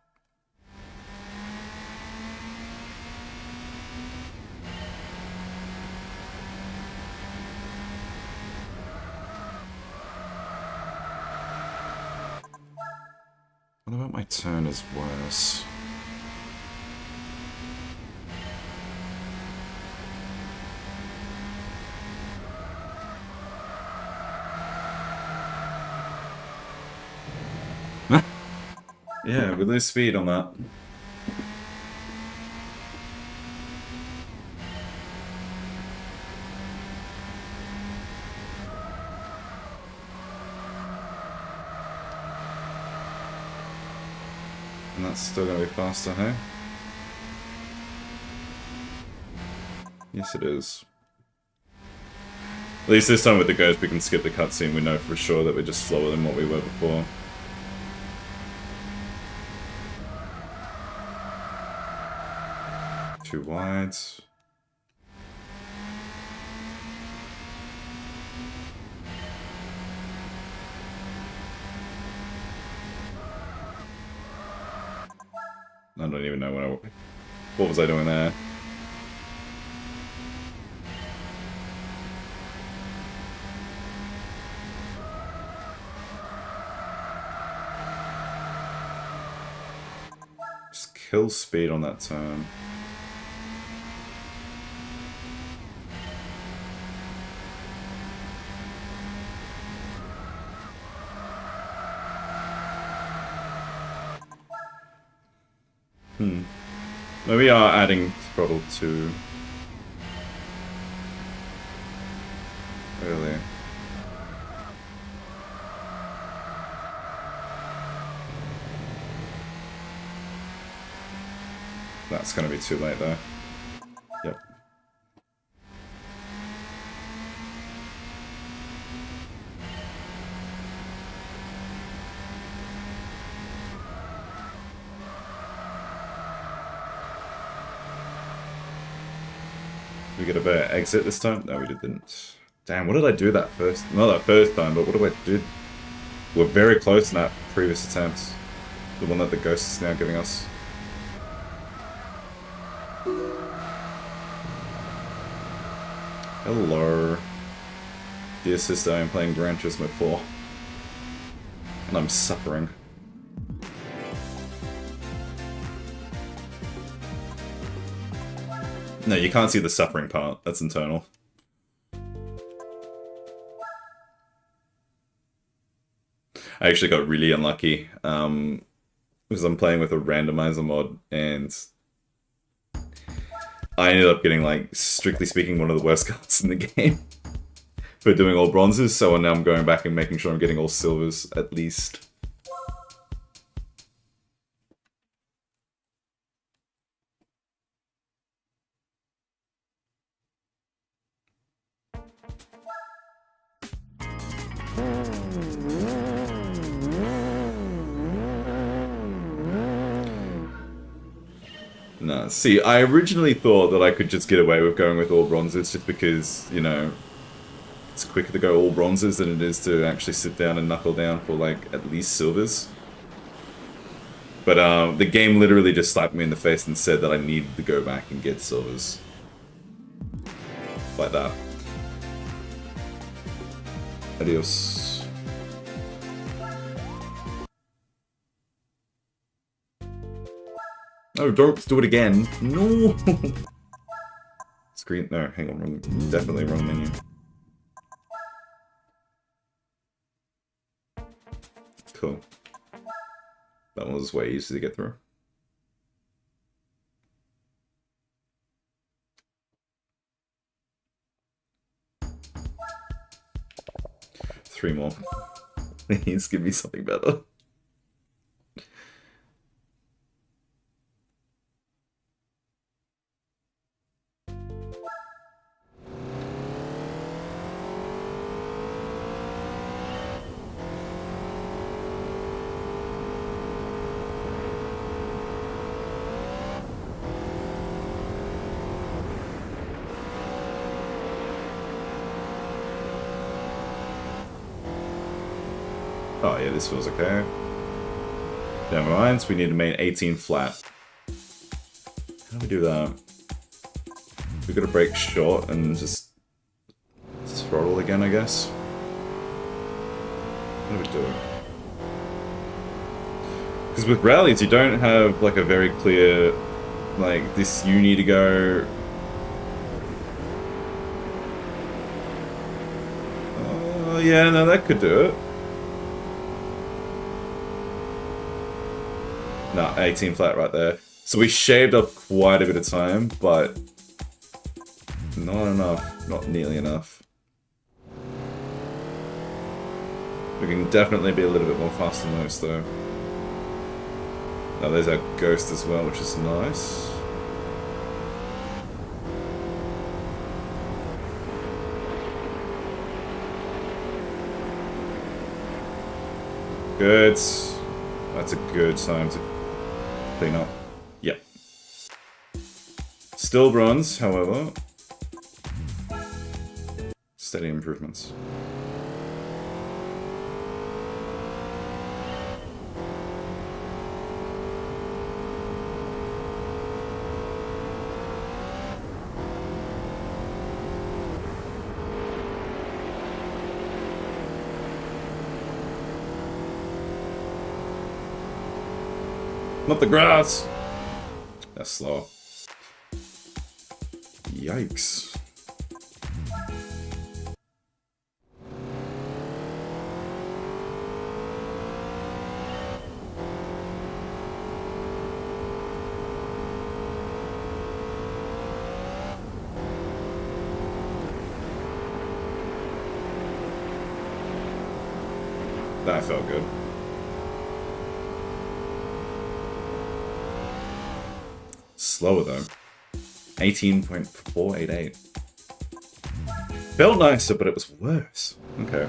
S1: What about my turn is worse? Yeah, we lose speed on that. And that's still gonna be faster, hey? Yes, it is. At least this time with the ghost, we can skip the cutscene. We know for sure that we're just slower than what we were before. Too wide. I don't even know what was I doing there. Just kill speed on that turn. We are adding throttle to early. That's gonna be too late though. Yep. We get a better exit this time? No, we didn't. Damn, what did I do that first? Not that first time, but what do I do? We're very close in that previous attempt. The one that the ghost is now giving us. Hello. Dear sister, I am playing Gran Turismo 4. And I'm suffering. No, you can't see the suffering part. That's internal. I actually got really unlucky because I'm playing with a randomizer mod and I ended up getting, like, strictly speaking, one of the worst cards in the game for doing all bronzes, so now I'm going back and making sure I'm getting all silvers at least. No, see, I originally thought that I could just get away with going with all bronzes just because, you know, it's quicker to go all bronzes than it is to actually sit down and knuckle down for, like, at least silvers. But the game literally just slapped me in the face and said that I needed to go back and get silvers. Like that. Adios. Oh, don't do it again. No! Screen. No, hang on. Wrong, definitely wrong menu. Cool. That one was way easy to get through. Three more. Please give me something better. Oh yeah, this feels okay. Never mind, so we need to make 18 flat. How do we do that? We gotta break short and just throttle again, I guess. What do we do? Because with rallies, you don't have like a very clear, like this. You need to go. Oh yeah, no, that could do it. No, 18 flat right there. So we shaved up quite a bit of time, but not enough. Not nearly enough. We can definitely be a little bit more fast than most, though. Now there's our ghost as well, which is nice. Good. That's a good time to clean up. Yep. Still bronze, however. Steady improvements. Not the grass! That's slow. Yikes. That felt good. Slower though. 18.488. Felt nicer, but it was worse. Okay.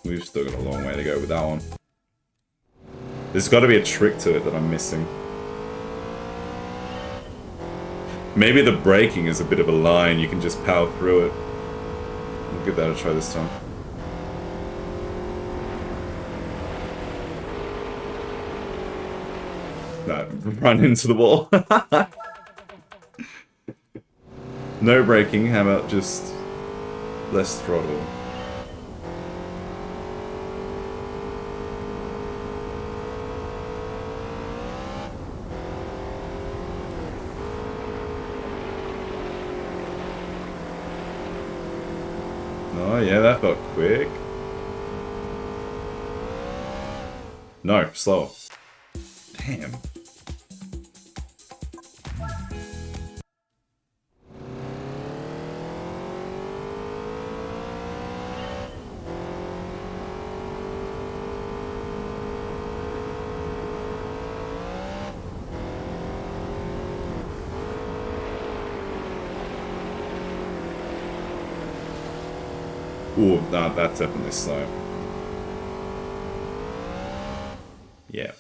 S1: We've still got a long way to go with that one. There's got to be a trick to it that I'm missing. Maybe the braking is a bit of a line, you can just power through it. We'll give that a try this time. No, run into the wall. No braking, how about just less throttle? Oh yeah, that felt quick. No, slower. Damn. Ooh, nah, that's definitely slow. Yeah.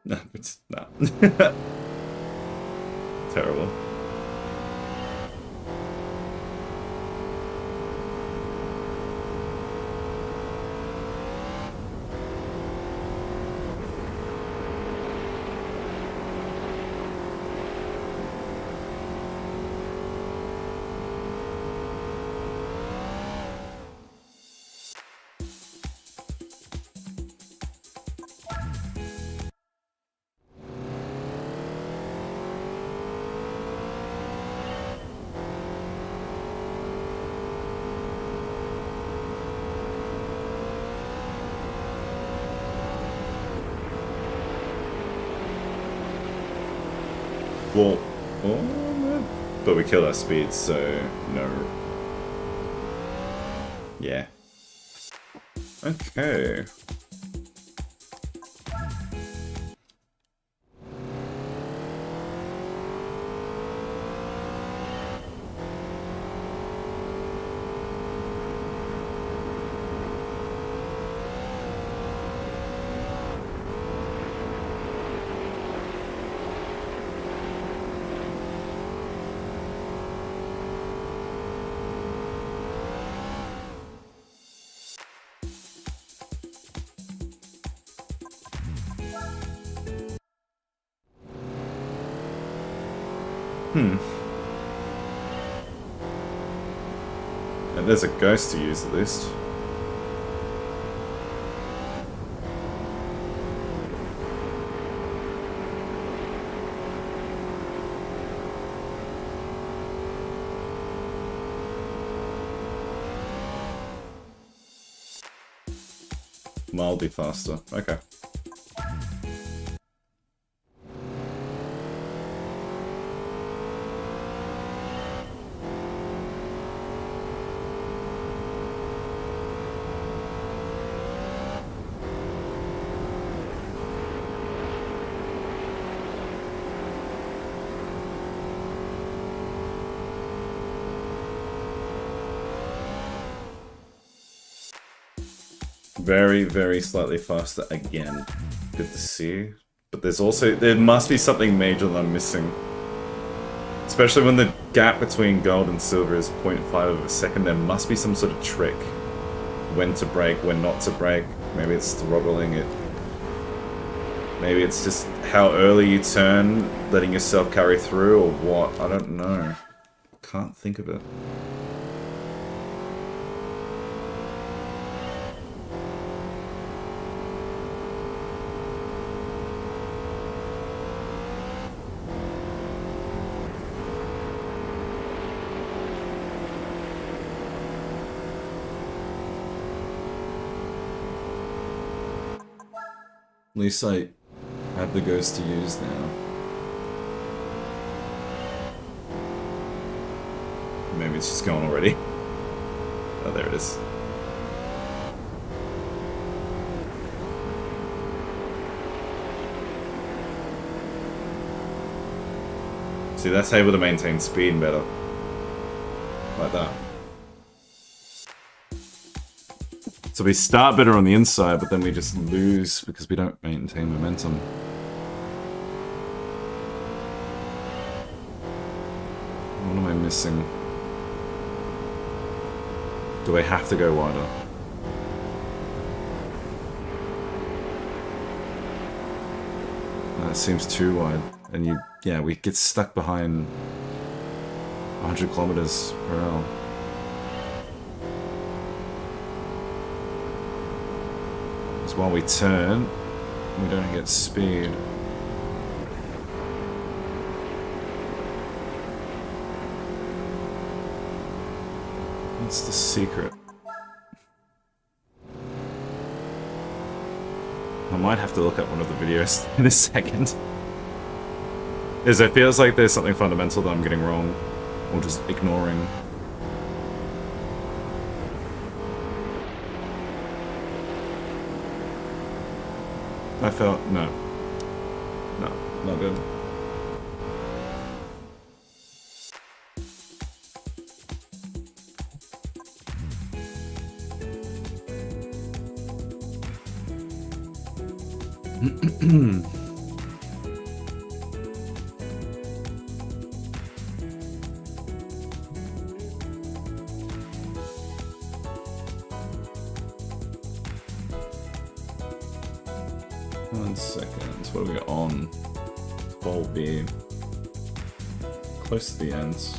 S1: No, it's not. Terrible. Well, oh, but we killed our speed, so no. Yeah. Okay. And there's a ghost to use at least. Mildly faster. Okay. Very, very slightly faster again. Good to see. But there must be something major that I'm missing. Especially when the gap between gold and silver is 0.5 of a second, there must be some sort of trick. When to brake, when not to brake. Maybe it's throttling it. Maybe it's just how early you turn, letting yourself carry through, or what. I don't know. Can't think of it. At least I have the ghost to use now. Maybe it's just gone already. Oh, there it is. See, that's able to maintain speed better. Like that. So we start better on the inside, but then we just lose because we don't maintain momentum. What am I missing? Do I have to go wider? That seems too wide. And yeah, we get stuck behind 100 kilometers per hour. Because while we turn, we don't get speed. What's the secret? How might have to look at one of the videos in a second. Because it feels like there's something fundamental that I'm getting wrong, or just ignoring. I felt... no. No, not good. One second, what are we on? 12B. Close to the end.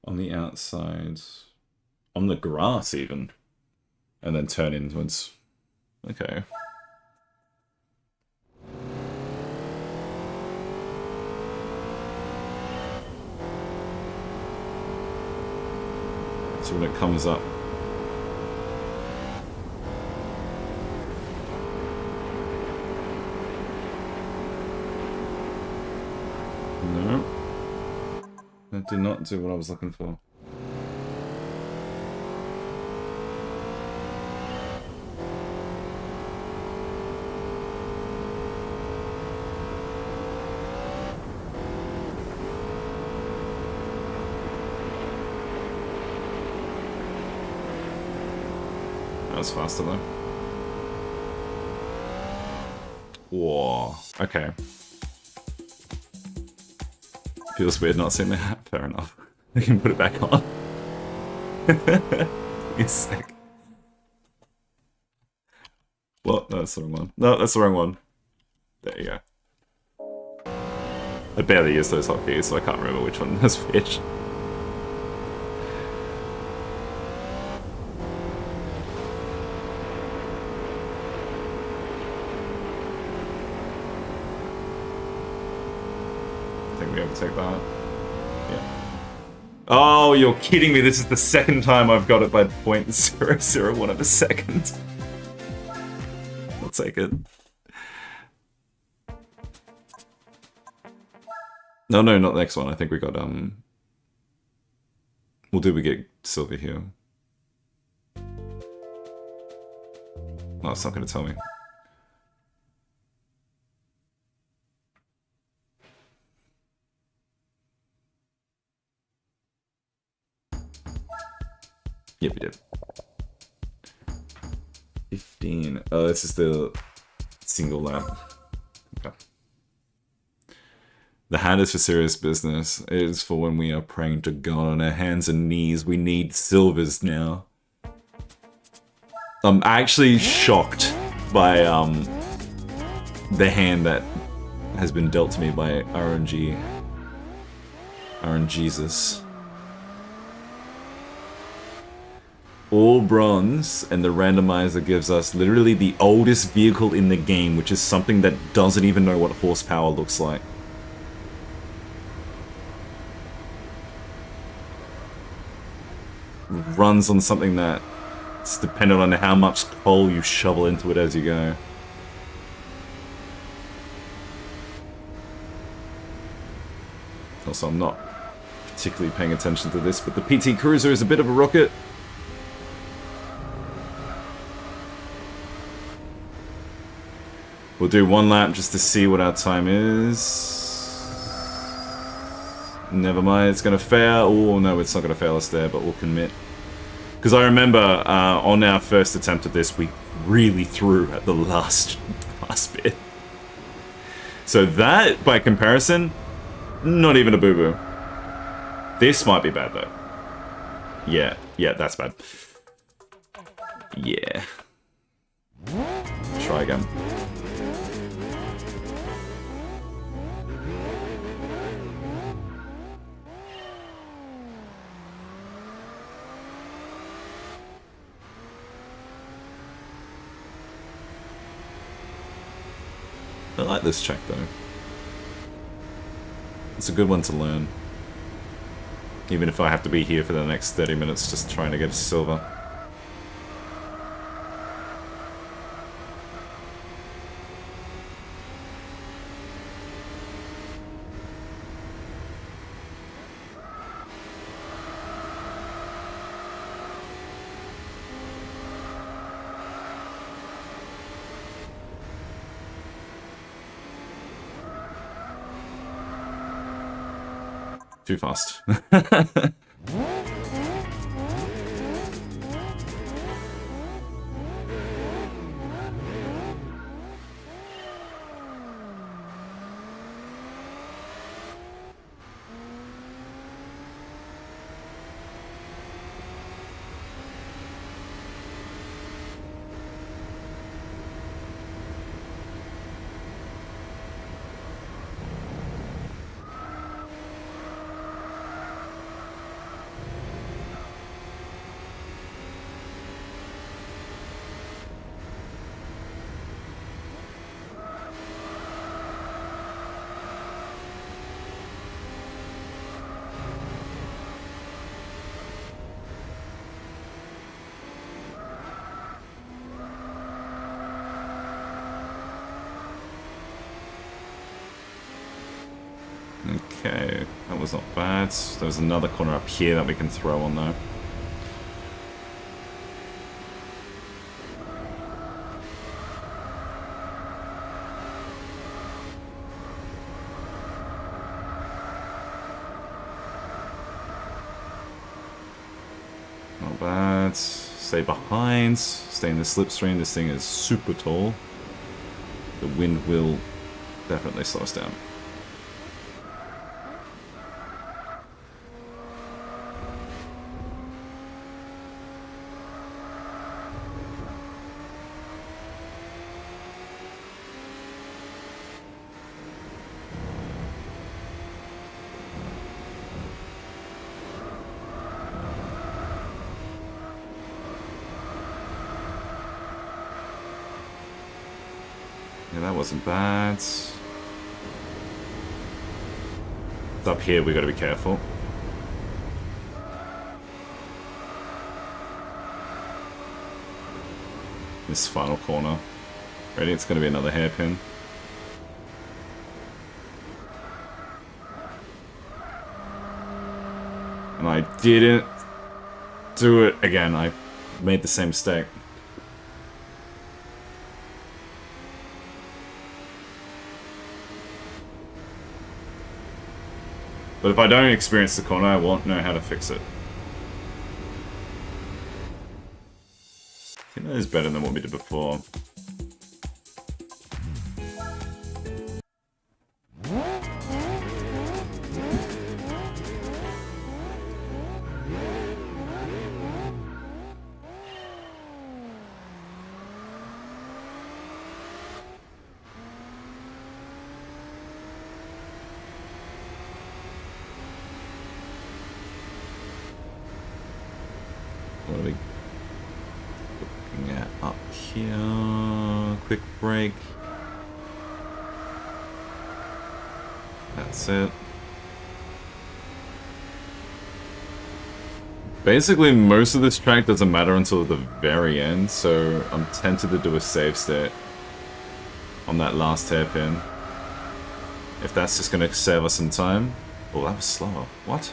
S1: On the outside, on the grass even, and then turn inwards. Okay. So when it comes up, no, that did not do what I was looking for. That was faster though. Whoa, okay. Feels weird not seeing the hat, fair enough. I can put it back on. It's sick. Well, no, that's the wrong one. No, that's the wrong one. There you go. I barely use those hotkeys, so I can't remember which one was which. Take that. Yeah. Oh, you're kidding me. This is the second time I've got it by 0.001 of a second. I'll take it. No, not the next one. I think we got, we get Sylvia here? No, it's not going to tell me. Yep, we did. 15. Oh, this is the single lap. Okay. The hand is for serious business. It is for when we are praying to God on our hands and knees. We need silvers now. I'm actually shocked by the hand that has been dealt to me by RNGesus. All bronze, and the randomizer gives us literally the oldest vehicle in the game, which is something that doesn't even know what horsepower looks like. Runs on something that's dependent on how much coal you shovel into it as you go. Also, I'm not particularly paying attention to this, but the PT Cruiser is a bit of a rocket. We'll do one lap just to see what our time is. Never mind, it's going to fail. Oh, no, it's not going to fail us there, but we'll commit. Because I remember on our first attempt at this, we really threw at the last bit. So that, by comparison, not even a boo-boo. This might be bad, though. Yeah, that's bad. Yeah. Try again. like this track though. It's a good one to learn. Even if I have to be here for the next 30 minutes just trying to get a silver. Too fast. Okay, that was not bad. There's another corner up here that we can throw on though. Not bad. Stay behind. Stay in the slipstream. This thing is super tall. The wind will definitely slow us down. Yeah, that wasn't bad. It's up here, we gotta be careful. This final corner. Ready? It's gonna be another hairpin. And I didn't do it again. I made the same mistake. But if I don't experience the corner, I won't know how to fix it. I think that is better than what we did before. What are we looking at up here? Quick break. That's it. Basically, most of this track doesn't matter until the very end, so I'm tempted to do a save state on that last hairpin. If that's just going to save us some time. Oh, that was slower. What?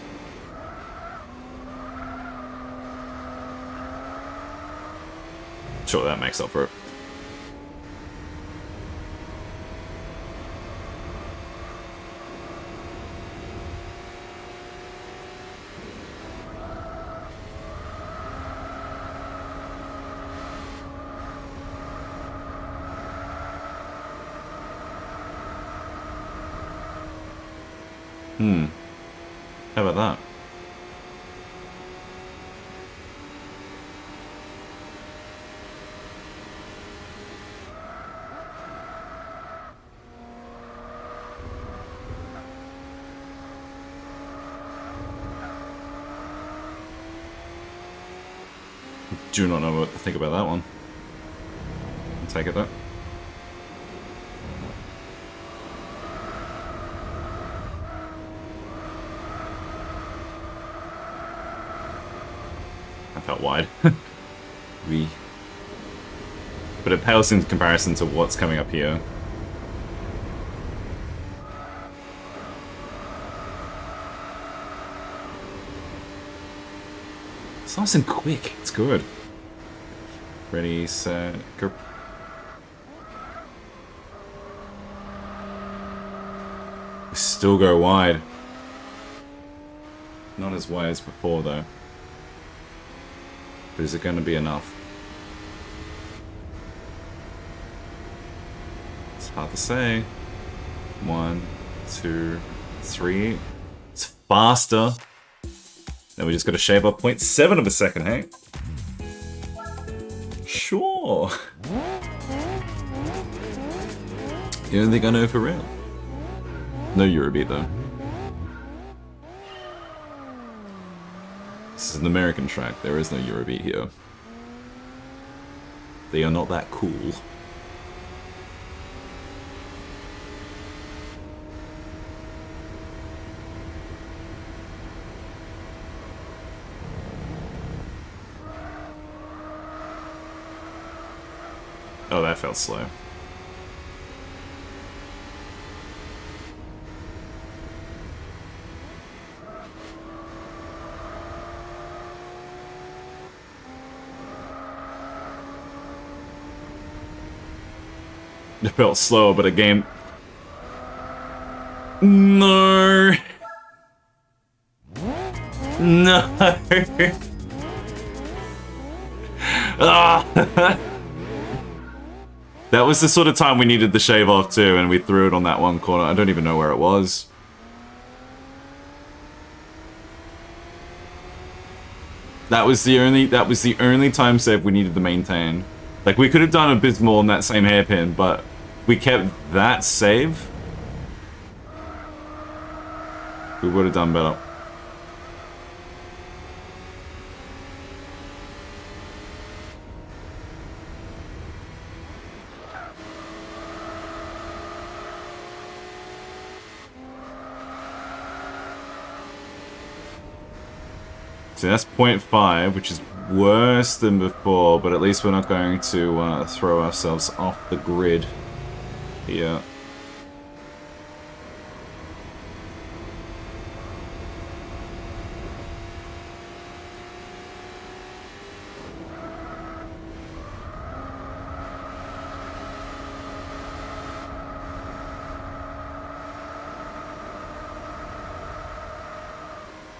S1: Sure, that makes up for it. How about that? Do not know what to think about that one. I'll take it though. I felt wide. We. But it pales in comparison to what's coming up here. It's nice and quick. It's good. Ready, set, go. We still go wide. Not as wide as before, though. But is it going to be enough? It's hard to say. 1, 2, 3. It's faster. Then we just got to shave off 0.7 of a second, hey? Sure. You don't think I know for real? No Eurobeat, though. This is an American track. There is no Eurobeat here. They are not that cool. Oh, that felt slow. It felt slower, but a game... No! No! Ah! That was the sort of time we needed the shave off too, and we threw it on that one corner. I don't even know where it was. That was the only time save we needed to maintain. Like, we could have done a bit more on that same hairpin, but we kept that save. We would have done better. So that's 0.5, which is worse than before, but at least we're not going to throw ourselves off the grid here.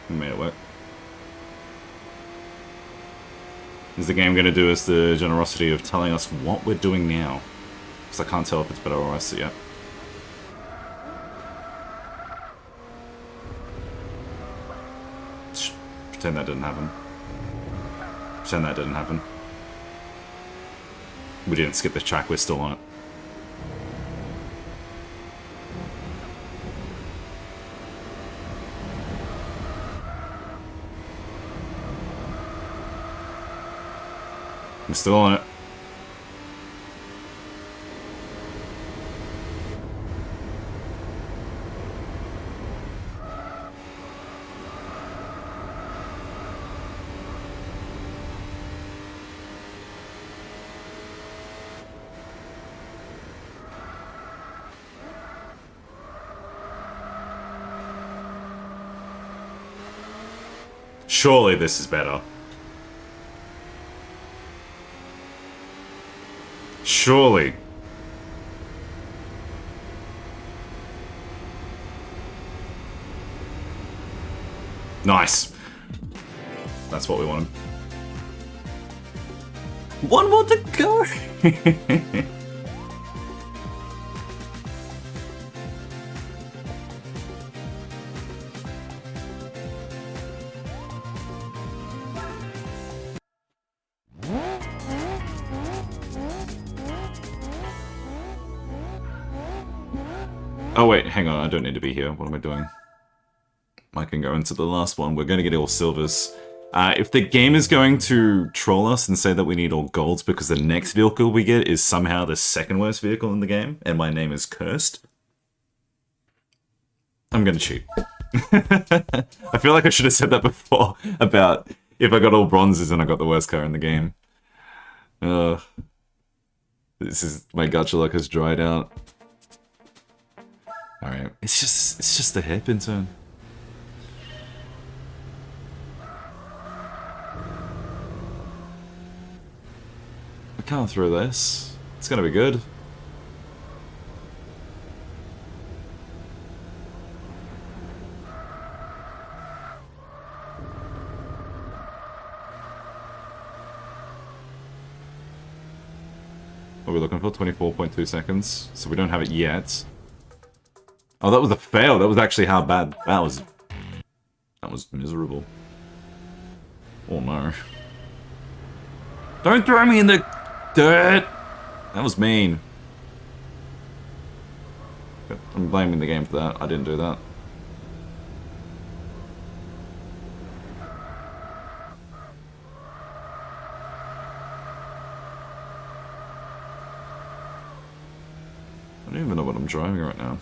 S1: Made it work. Is the game going to do us the generosity of telling us what we're doing now? Because I can't tell if it's better or worse yet. Pretend that didn't happen. Pretend that didn't happen. We didn't skip the track, we're still on it. I'm still on it. Surely this is better. Surely. Nice. That's what we wanted. One more to go. Oh wait, hang on, I don't need to be here. What am I doing? I can go into the last one. We're going to get all silvers. If the game is going to troll us and say that we need all golds because the next vehicle we get is somehow the second worst vehicle in the game, and my name is cursed, I'm going to cheat. I feel like I should have said that before about If I got all bronzes and I got the worst car in the game. This is, my gacha luck has dried out. Alright, it's just a hairpin turn. I can't throw this. It's gonna be good. What are we looking for? 24.2 seconds. So we don't have it yet. Oh, that was a fail. That was actually how bad that was. That was miserable. Oh no. Don't throw me in the dirt! That was mean. I'm blaming the game for that. I didn't do that. I don't even know what I'm driving right now.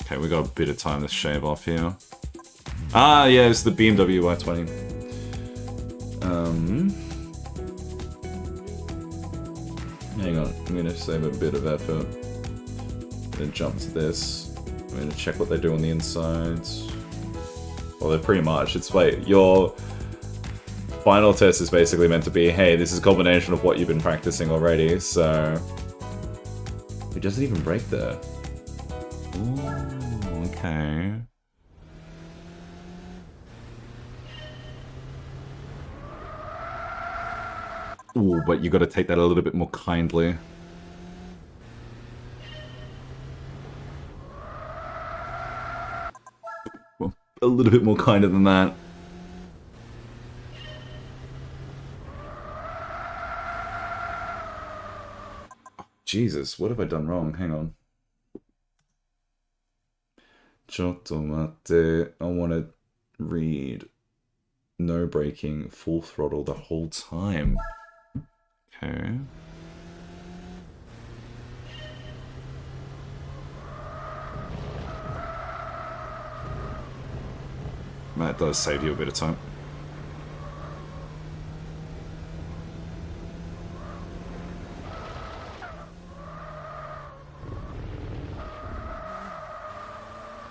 S1: Okay, we got a bit of time to shave off here. Ah, yeah, it's the BMW Y20. Hang on, I'm gonna save a bit of effort. I'm gonna jump to this. I'm gonna check what they do on the insides. Well, they're pretty much. It's like your final test is basically meant to be, hey, this is a combination of what you've been practicing already, so... It doesn't even break there. Ooh, okay. Ooh, but you gotta take that a little bit more kindly. Well, a little bit more kinder than that. Jesus, what have I done wrong? Hang on. Chotto matte. I want to read no braking, full throttle the whole time. Okay. That does save you a bit of time.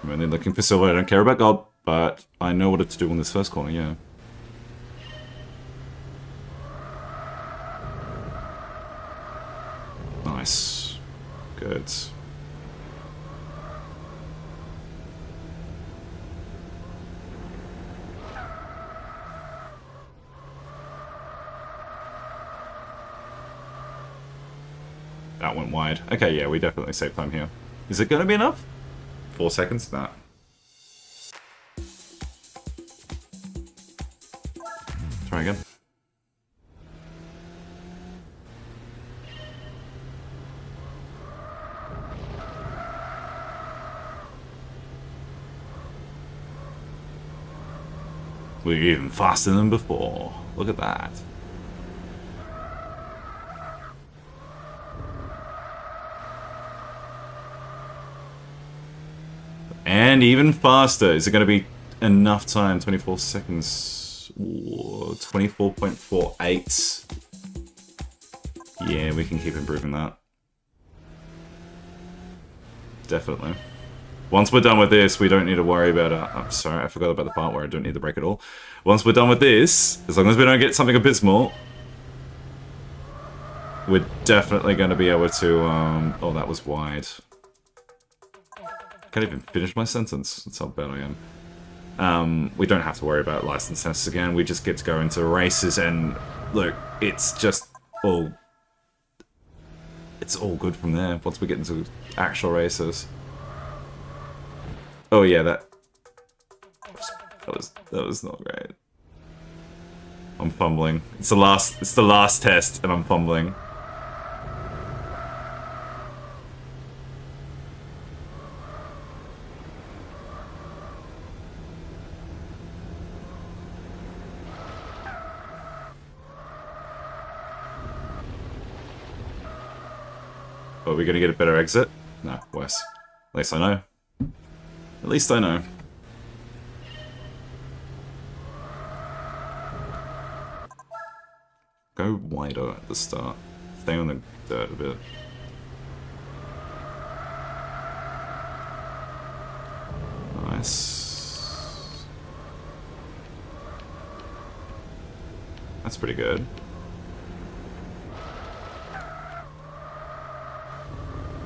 S1: I'm only looking for silver. I don't care about gold, but I know what to do on this first corner, yeah. Nice. Good. That went wide. Okay, yeah, we definitely saved time here. Is it going to be enough? 4 seconds? Nah. Try again. We're even faster than before. Look at that. And even faster. Is it going to be enough time? 24 seconds. 24.48. Yeah, we can keep improving that. Definitely. Once we're done with this, we don't need to worry about... I'm sorry, I forgot about the part where I don't need the brake at all. Once we're done with this, as long as we don't get something abysmal, we're definitely going to be able to... Oh, that was wide. Can't even finish my sentence. That's how bad I am. We don't have to worry about license tests again. We just get to go into races and look, it's just all... It's all good from there once we get into actual races. Oh yeah, that was not great. I'm fumbling. It's the last test and I'm fumbling. Are we gonna get a better exit? No, worse. At least I know. At least I know. Go wider at the start. Stay on the dirt a bit. Nice. That's pretty good.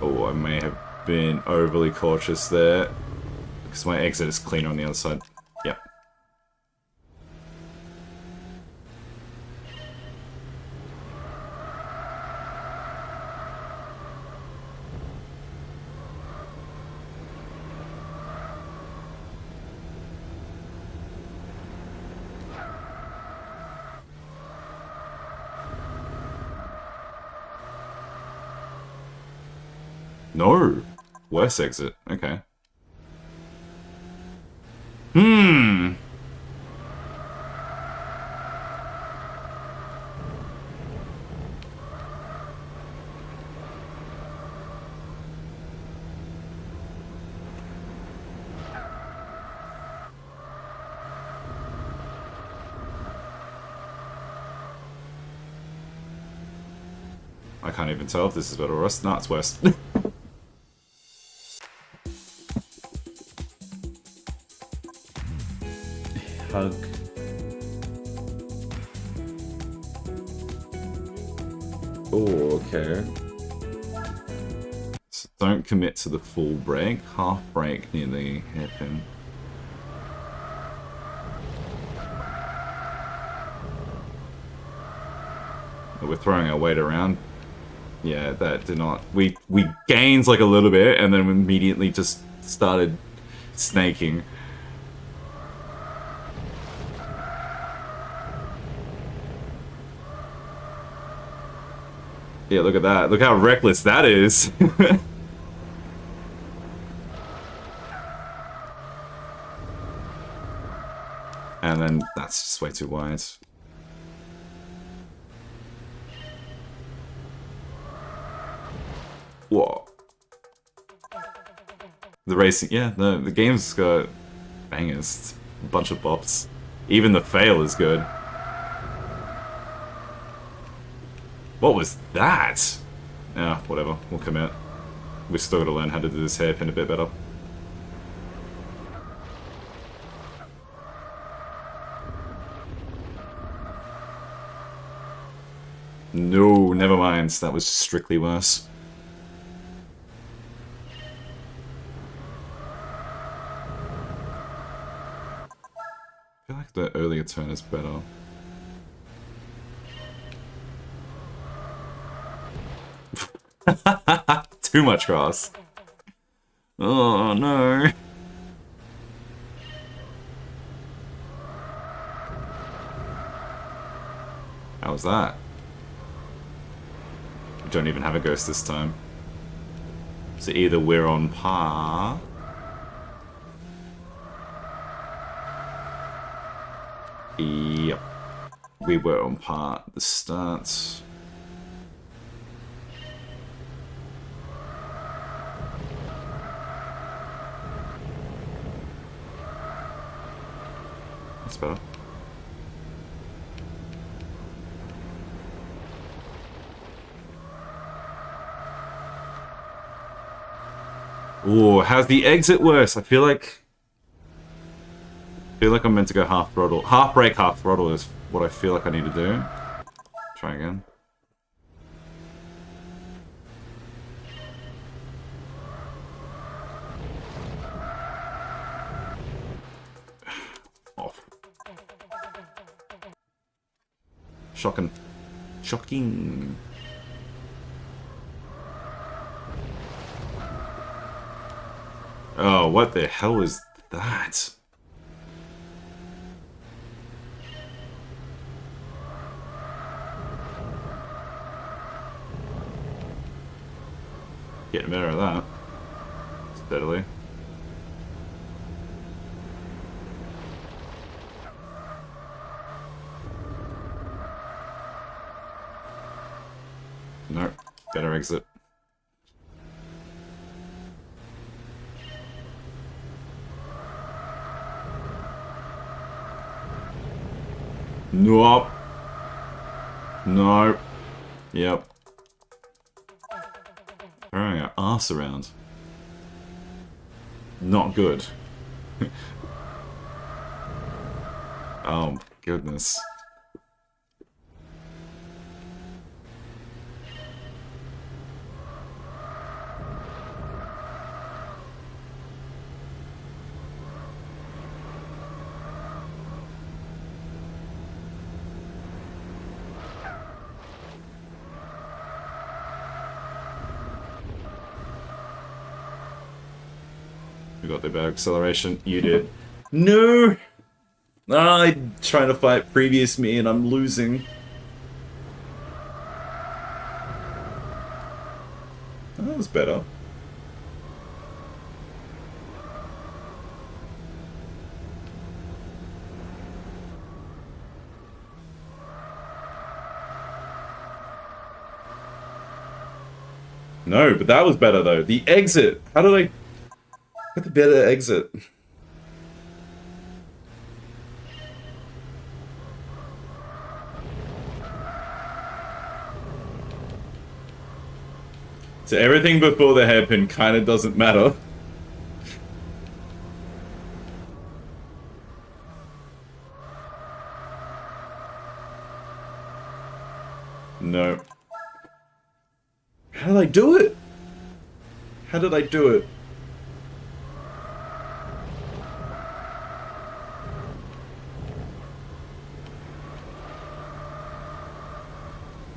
S1: Oh, I may have been overly cautious there. Because my exit is cleaner on the other side. Yep. No! Worse exit. Okay. I can't even tell if this is better or worse. No, it's worse. Hug. Oh, okay. So don't commit to the full break. Half break near the hairpin. We're throwing our weight around. Yeah, that did not... We gained like a little bit and then we immediately just started snaking. Yeah, look at that. Look how reckless that is. And then that's just way too wide. Whoa. The racing, yeah, no, the game's got bangers. It's a bunch of bops. Even the fail is good. What was that? Yeah, whatever. We'll commit. We've still got to learn how to do this hairpin a bit better. No, never mind. That was strictly worse. I feel like the earlier turn is better. Too much grass. Oh no. How was that? We don't even have a ghost this time. So either we're on par. Yep. We were on par at the start. That's better. Ooh, how's the exit worse? I feel like I'm meant to go half throttle. Half brake, half throttle is what I feel like I need to do. Try again. Off. Shocking. Shocking. Oh, what the hell is that? Getting better at that. Steadily. Nope. Better exit. Nope. No. Yep. Throwing our ass around. Not good. Oh, goodness. We got the better acceleration. You did. No! I'm trying to fight previous me and I'm losing. Oh, that was better. No, but that was better though. The exit! How did I get the better exit? So everything before the hairpin kind of doesn't matter. No. How did I do it? How did I do it?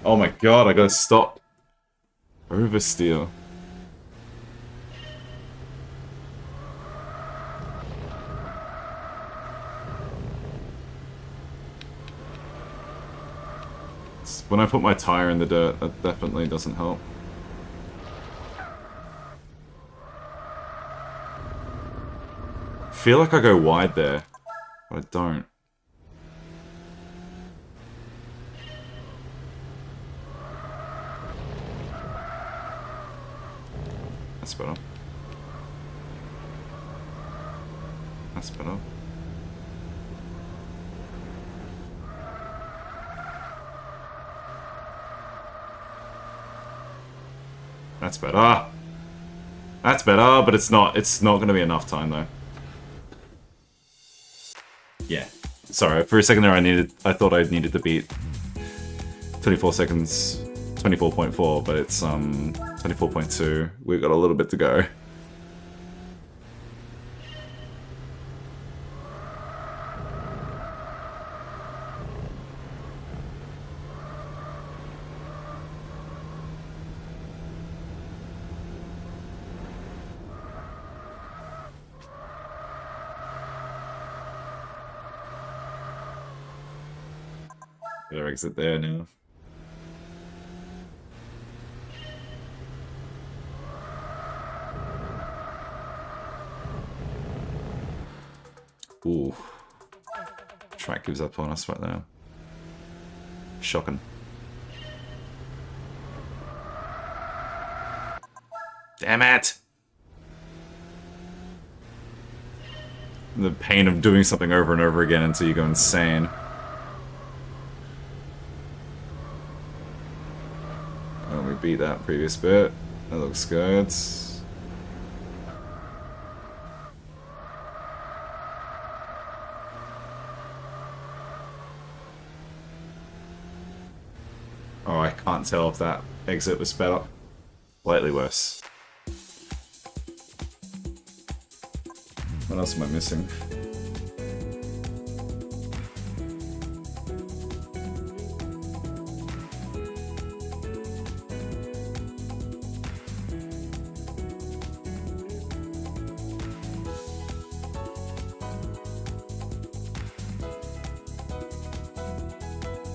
S1: Oh my god, I gotta stop. Oversteer. When I put my tire in the dirt, that definitely doesn't help. I feel like I go wide there, but I don't. That's better. That's better. That's better. That's better, but it's not gonna be enough time though. Yeah. Sorry, for a second there I thought I needed to beat 24 seconds, 24.4, but it's 24.2. We've got a little bit to go. Better exit there now. Ooh. Track gives up on us right now. Shocking. Damn it! The pain of doing something over and over again until you go insane. Oh, we beat that previous bit. That looks good. Oh, I can't tell if that exit was better. Slightly worse. What else am I missing?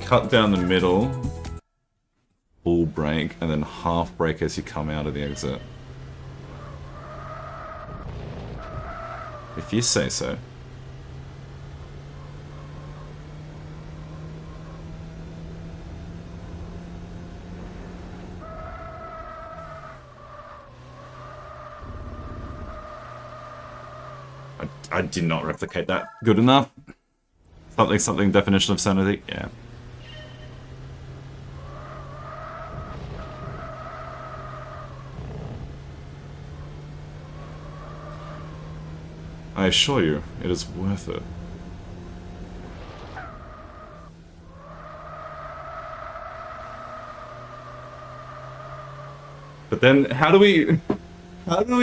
S1: Cut down the middle, full brake, and then half brake as you come out of the exit. If you say so. I did not replicate that good enough. Something definition of sanity, yeah. I assure you, it is worth it. But then, how do we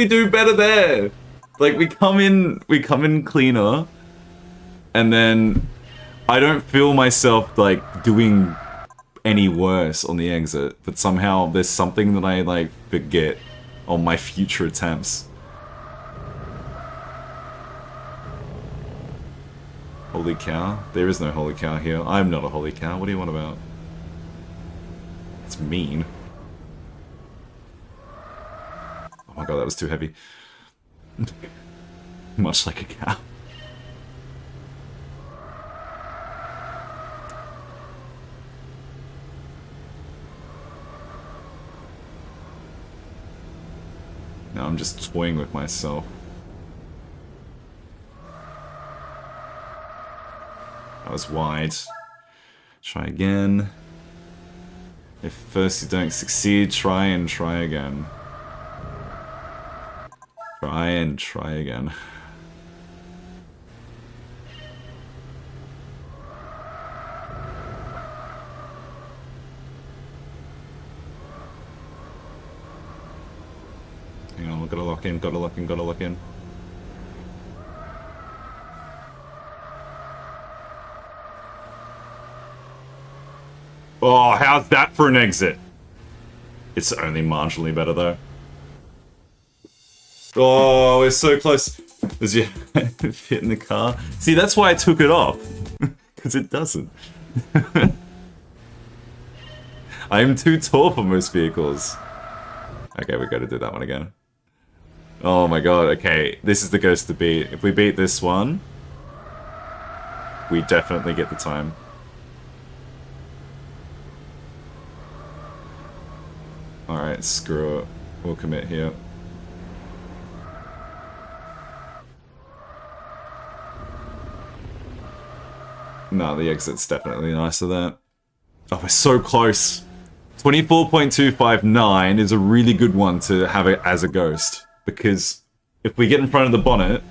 S1: do better there? Like, we come in cleaner, and then I don't feel myself, like, doing any worse on the exit, but somehow there's something that I, like, forget on my future attempts. Holy cow. There is no holy cow here. I'm not a holy cow. What do you want about? It's mean. Oh my god, that was too heavy. Much like a cow. Now I'm just toying with myself. That was wide. Try again. If first you don't succeed, try and try again. Try and try again. Hang on, gotta lock in, gotta lock in, gotta lock in. Oh, how's that for an exit? It's only marginally better, though. Oh, we're so close. Does your head fit in the car? See, that's why I took it off. Because it doesn't. I am too tall for most vehicles. Okay, we gotta do that one again. Oh my god, okay. This is the ghost to beat. If we beat this one, we definitely get the time. Alright, screw it. We'll commit here. No, the exit's definitely nicer there. Oh, we're so close. 24.259 is a really good one to have it as a ghost. Because if we get in front of the bonnet,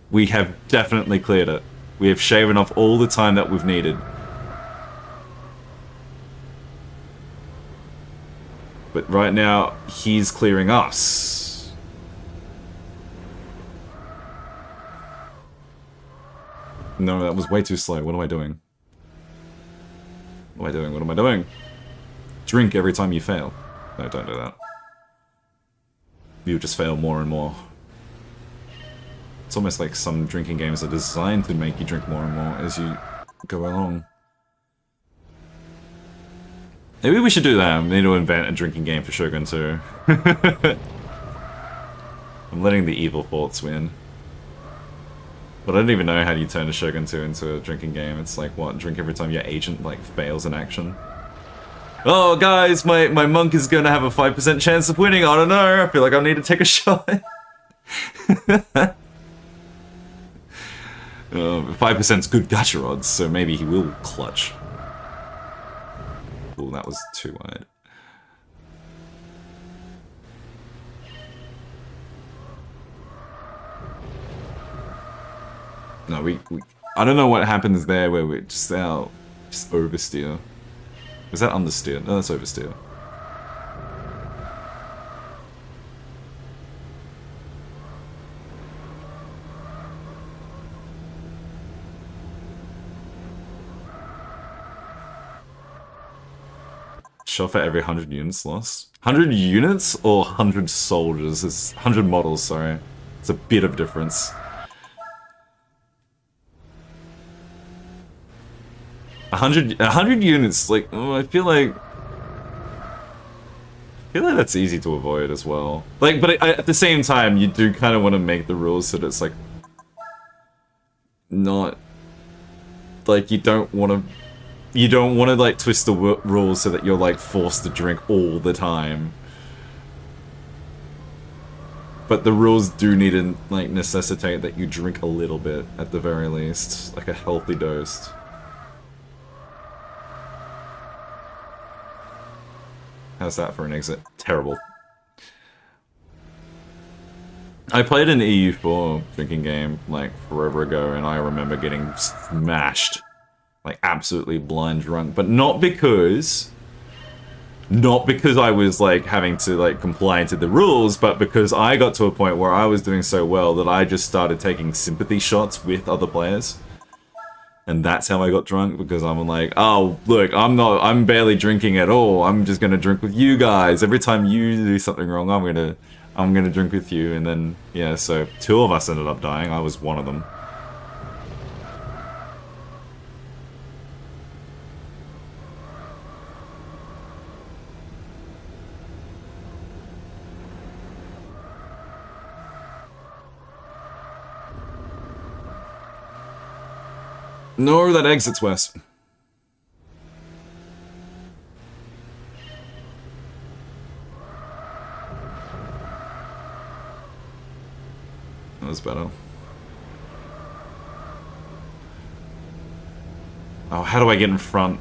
S1: we have definitely cleared it. We have shaven off all the time that we've needed. But right now, he's clearing us. No, that was way too slow. What am I doing? What am I doing? What am I doing? Drink every time you fail. No, don't do that. You'll just fail more and more. It's almost like some drinking games are designed to make you drink more and more as you go along. Maybe we should do that. We need to invent a drinking game for Shogun 2. I'm letting the evil thoughts win. But I don't even know how you turn a Shogun 2 into a drinking game. It's like, what, drink every time your agent, like, fails in action? Oh, guys, my monk is gonna have a 5% chance of winning. I don't know. I feel like I need to take a shot. 5%'s good gacha odds, so maybe he will clutch. Ooh, that was too wide. No, we I don't know what happens there where we just oversteer. Is that understeer? No, that's oversteer. Shot for every 100 units lost. 100 units or 100 soldiers? It's 100 models, sorry. It's a bit of difference. 100 units, like, oh, I feel like that's easy to avoid as well. Like, but at the same time, you do kind of want to make the rules so that it's like not like you don't want to like twist the rules so that you're like forced to drink all the time. But the rules do need to like necessitate that you drink a little bit at the very least, like a healthy dose. How's that for an exit? Terrible. I played an EU4 drinking game like forever ago, and I remember getting smashed, like absolutely blind drunk, but not because I was like having to like comply to the rules, but because I got to a point where I was doing so well that I just started taking sympathy shots with other players. And that's how I got drunk, because I'm like, oh, look, I'm barely drinking at all. I'm just gonna drink with you guys. Every time you do something wrong, I'm gonna drink with you. And then, yeah, so 2 of us ended up dying. I was one of them. No, that exits west. That was better. Oh, how do I get in front?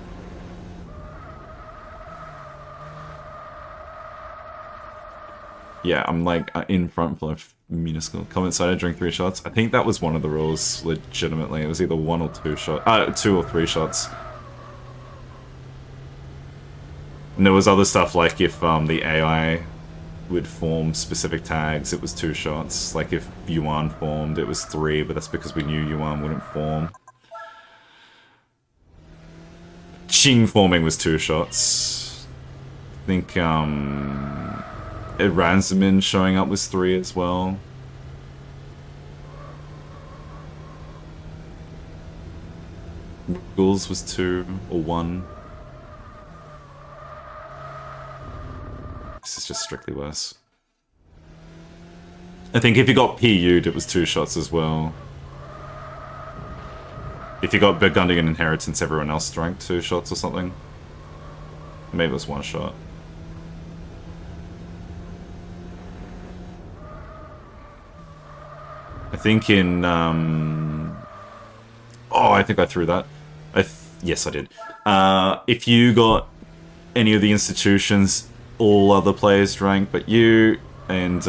S1: Yeah, I'm like in front for minuscule. Comment side, I drink 3 shots. I think that was one of the rules, legitimately. It was either 1 or 2 shots. 2 or 3 shots. And there was other stuff like if the AI would form specific tags, it was 2 shots. Like if Yuan formed, it was 3, but that's because we knew Yuan wouldn't form. Qing forming was 2 shots. I think Ransamin showing up was 3 as well. Ghouls was 2 or 1. This is just strictly worse. I think if you got PU'd, it was 2 shots as well. If you got Burgundian Inheritance, everyone else drank 2 shots or something. Maybe it was 1 shot. I think in, oh, I think I threw that. Yes, I did. If you got any of the institutions, all other players drank but you, and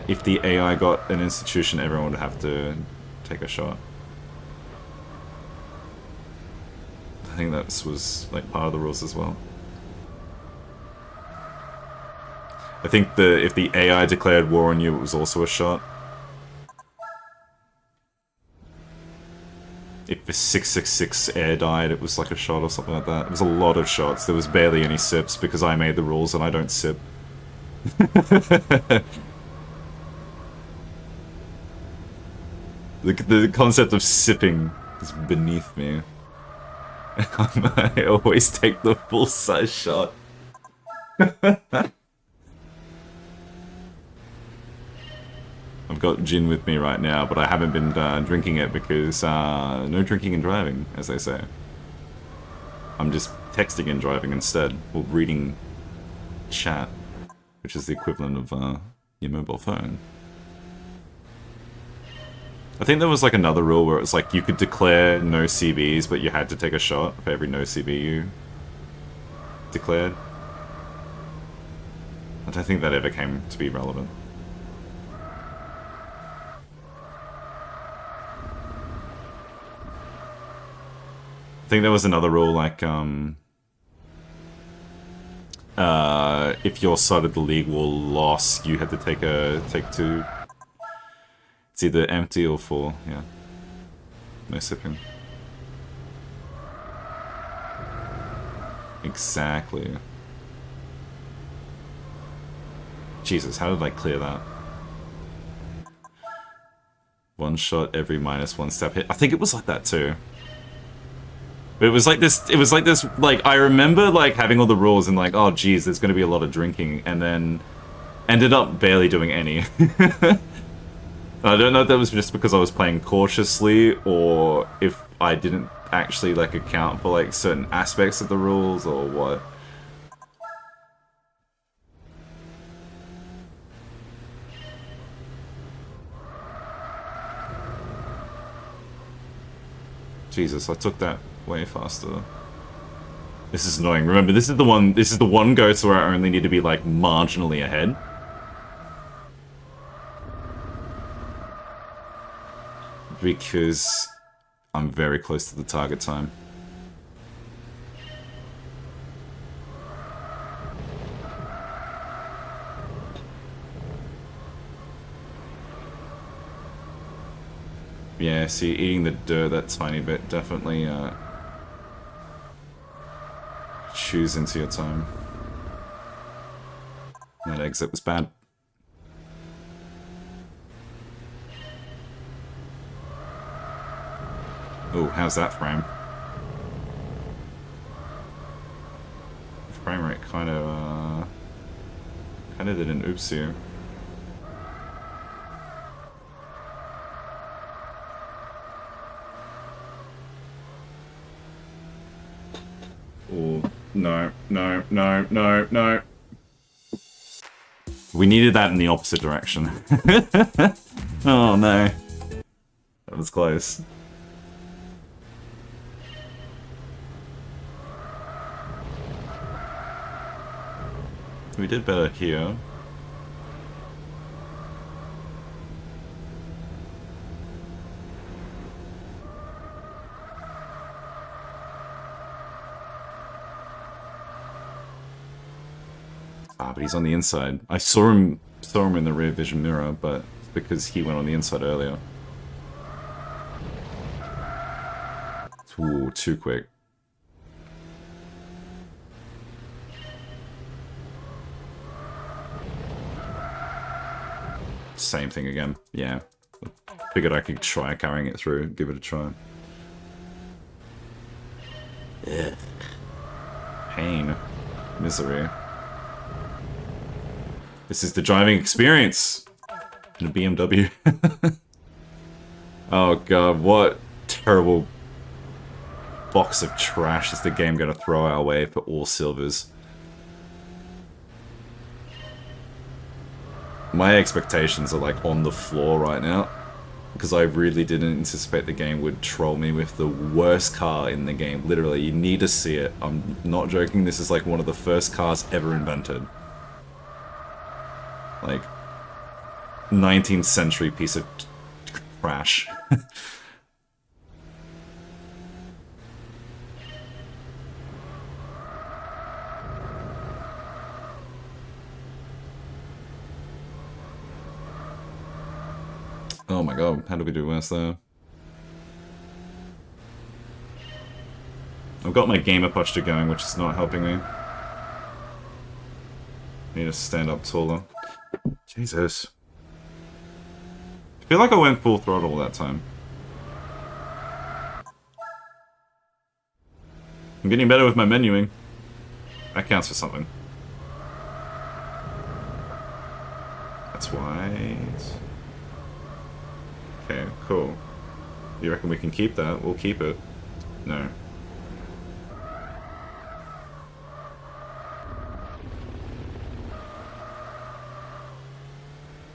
S1: if the AI got an institution, everyone would have to take a shot. I think that was like part of the rules as well. I think if the AI declared war on you, it was also a shot. If the 666 air died, it was like a shot or something like that. It was a lot of shots. There was barely any sips because I made the rules and I don't sip. The concept of sipping is beneath me. I always take the full-size shot. I've got gin with me right now, but I haven't been drinking it because no drinking and driving, as they say. I'm just texting and driving instead, or reading chat, which is the equivalent of your mobile phone. I think there was like another rule where it was like you could declare no CBs, but you had to take a shot for every no CB you declared. I don't think that ever came to be relevant. I think there was another rule like, if your side of the league were lost, you had to take 2. It's either empty or full, yeah. No sipping. Exactly. Jesus, how did I clear that? 1 shot every -1 step hit. I think it was like that too. But it was like this, like, I remember, like, having all the rules and, like, oh, geez, there's gonna be a lot of drinking, and then ended up barely doing any. I don't know if that was just because I was playing cautiously, or if I didn't actually, like, account for, like, certain aspects of the rules, or what. Jesus, I took that way faster. This is annoying. Remember, this is the one ghost where I only need to be like marginally ahead. because I'm very close to the target time. Yeah, see, eating the dirt that tiny bit definitely chews into your time. That exit was bad. Oh, how's that frame? Frame rate kind of did an oops here. Oh, no. We needed that in the opposite direction. Oh no. That was close. We did better here. Ah, but he's on the inside. I saw him in the rear vision mirror, but it's because he went on the inside earlier. Ooh, too quick. Same thing again. Yeah. Figured I could try carrying it through, give it a try. Ugh. Pain. Misery. This is the driving experience in a BMW. Oh god, what terrible box of trash is the game going to throw our way for all silvers? My expectations are like on the floor right now, because I really didn't anticipate the game would troll me with the worst car in the game. Literally, you need to see it. I'm not joking, this is like one of the first cars ever invented. Like, 19th century piece of trash. Oh my god, how did we do worse there? I've got my gamer posture going, which is not helping me. Need to stand up taller. Jesus. I feel like I went full throttle that time. I'm getting better with my menuing. That counts for something. That's why. Okay, cool. You reckon we can keep that? We'll keep it. No.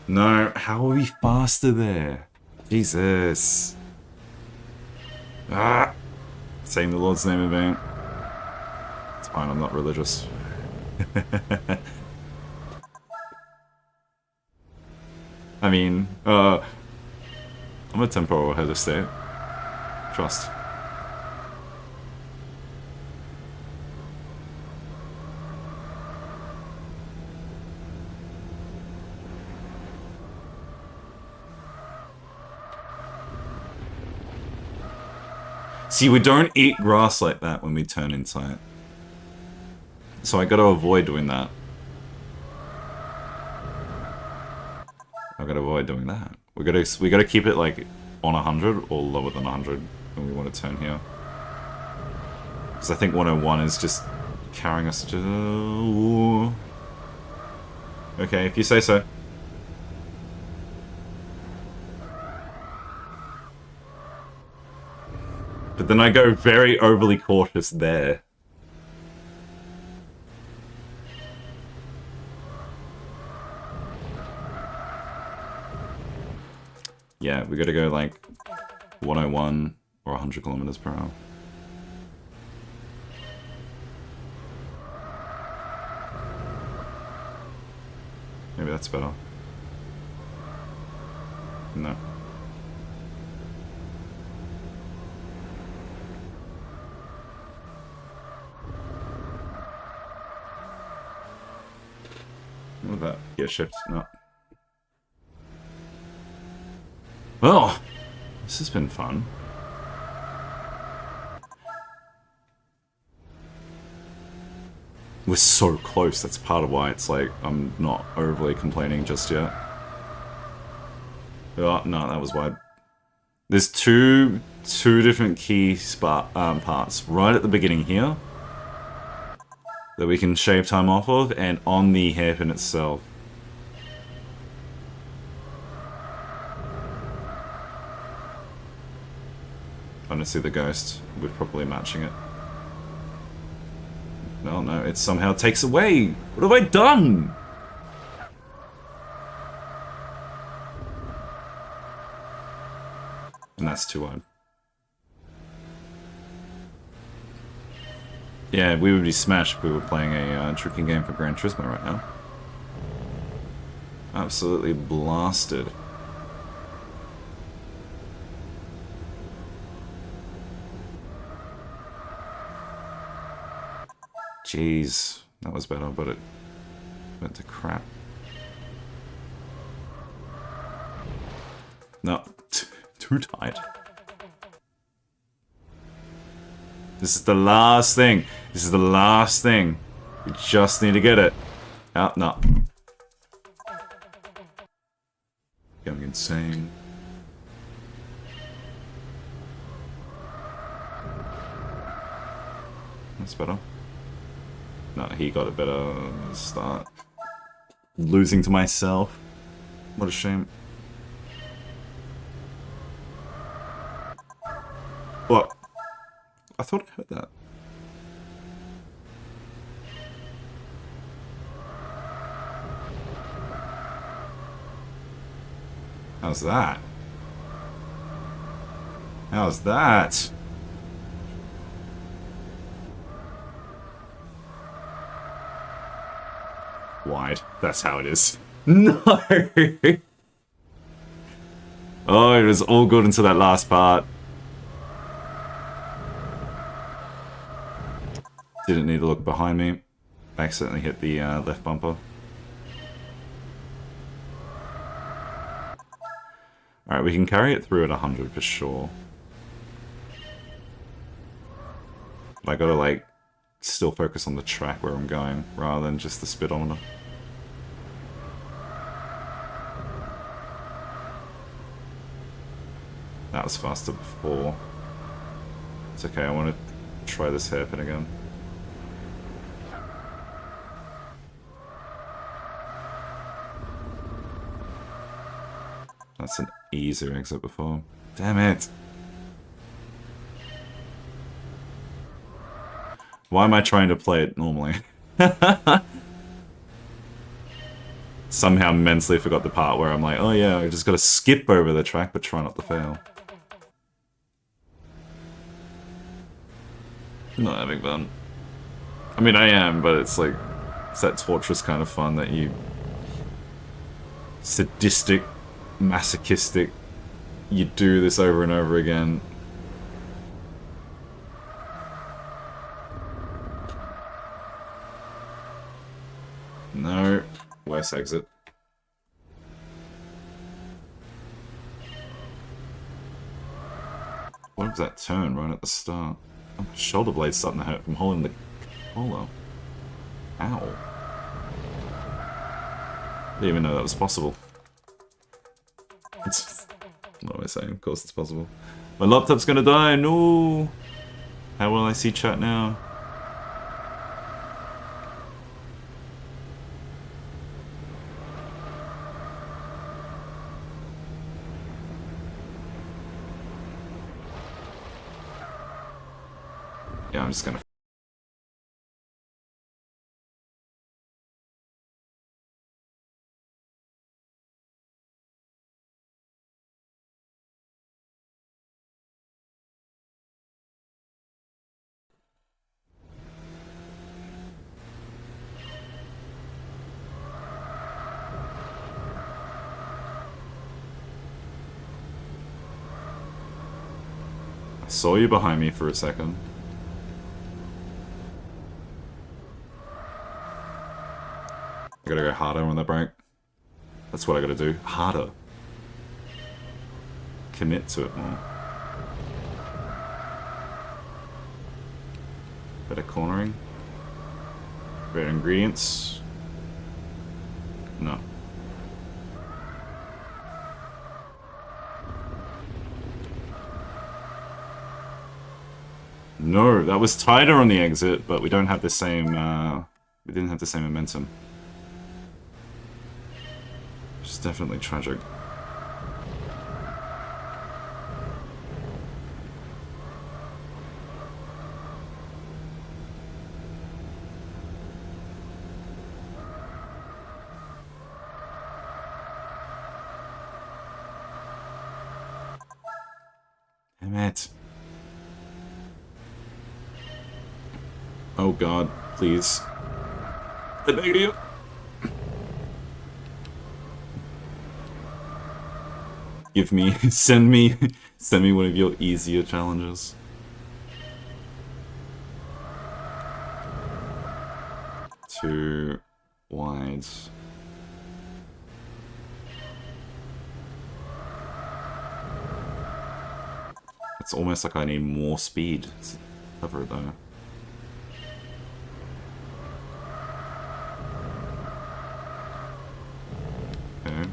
S1: No, how are we faster there? Jesus. Ah! Saying the Lord's name in vain. It's fine, I'm not religious. I mean, I'm a temporal head of state. Trust. See, we don't eat grass like that when we turn inside. So I gotta avoid doing that. I gotta avoid doing that. We gotta keep it like on 100 or lower than 100 when we want to turn here. Because I think 101 is just carrying us to... Okay, if you say so. But then I go very overly cautious there. Yeah, we gotta go like 101 or 100 kilometers per hour. Maybe that's better. No. that gear shift. No. Well, this has been fun. We're so close, that's part of why it's like I'm not overly complaining just yet. Oh, no, that was wide. There's two different key parts right at the beginning here that we can shave time off of, and on the hairpin itself. I don't see the ghost. We're probably matching it. No, it somehow takes away. What have I done? And that's too wide. Yeah, we would be smashed if we were playing a tricking game for Gran Turismo right now. Absolutely blasted. Jeez, that was better, but it went to crap. No, too tight. This is the last thing. This is the last thing. We just need to get it. Oh, no. Going insane. That's better. No, he got a better start. Losing to myself. What a shame. What? I thought I heard that. How's that? How's that? Wide. That's how it is. No! Oh, it was all good until that last part. Didn't need to look behind me. I accidentally hit the left bumper. Alright, we can carry it through at 100 for sure. But I gotta, like, still focus on the track where I'm going, rather than just the speedometer. That was faster before. It's okay, I want to try this hairpin again. That's an easier exit before. Damn it! Why am I trying to play it normally? Somehow mentally forgot the part where I'm like, oh yeah, I just gotta skip over the track but try not to fail. Not having fun. I mean, I am, but it's like, it's that torturous kind of fun that you... sadistic, masochistic, you do this over and over again. No. Worst exit. What was that turn right at the start? Oh, my shoulder blade's starting to hurt from holding the controller. Ow. Didn't even know that was possible. What am I saying? Of course it's possible. My laptop's gonna die, no! How will I see chat now? Yeah, I'm just gonna... I saw you behind me for a second. I gotta go harder on the brake. That's what I gotta do. Harder. Commit to it more. Better cornering. Better ingredients. No. No, that was tighter on the exit, but we don't have the same, we didn't have the same momentum. Which is definitely tragic. Damn it. Oh god, please. I beg you. Give me, send me one of your easier challenges. Too wide. It's almost like I need more speed to cover it though. Okay.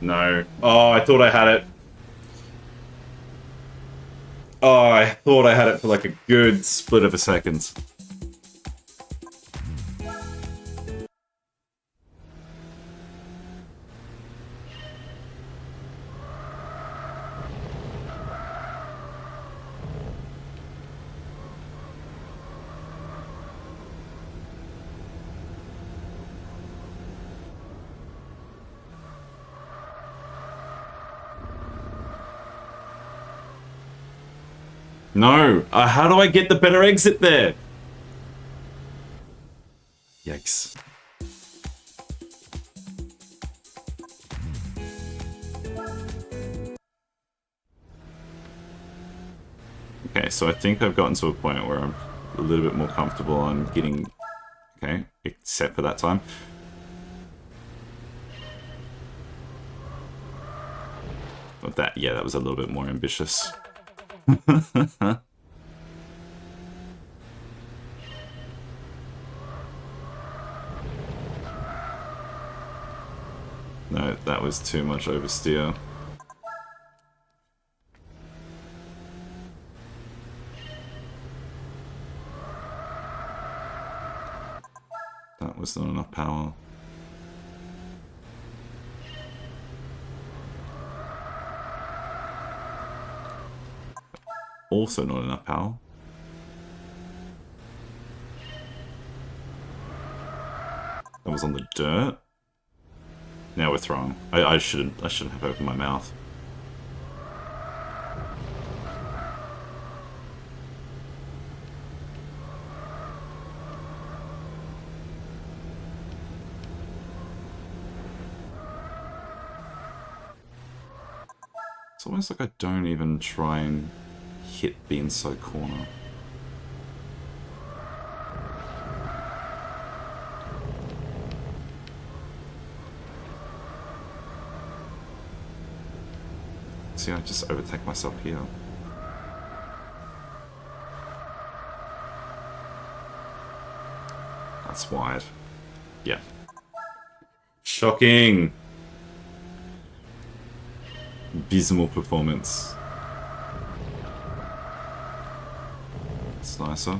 S1: No. Oh, I thought I had it. Oh, I thought I had it for like a good split of a second. No! How do I get the better exit there? Yikes. Okay, so I think I've gotten to a point where I'm a little bit more comfortable on getting... Okay, except for that time. But that, yeah, that was a little bit more ambitious. No, that was too much oversteer. That was not enough power. Also not enough power. That was on the dirt. Now we're throwing. I shouldn't have opened my mouth. It's almost like I don't even try and hit the inside corner. See, I just overtake myself here. That's wide. Yeah. Shocking! Abysmal performance. It's nicer.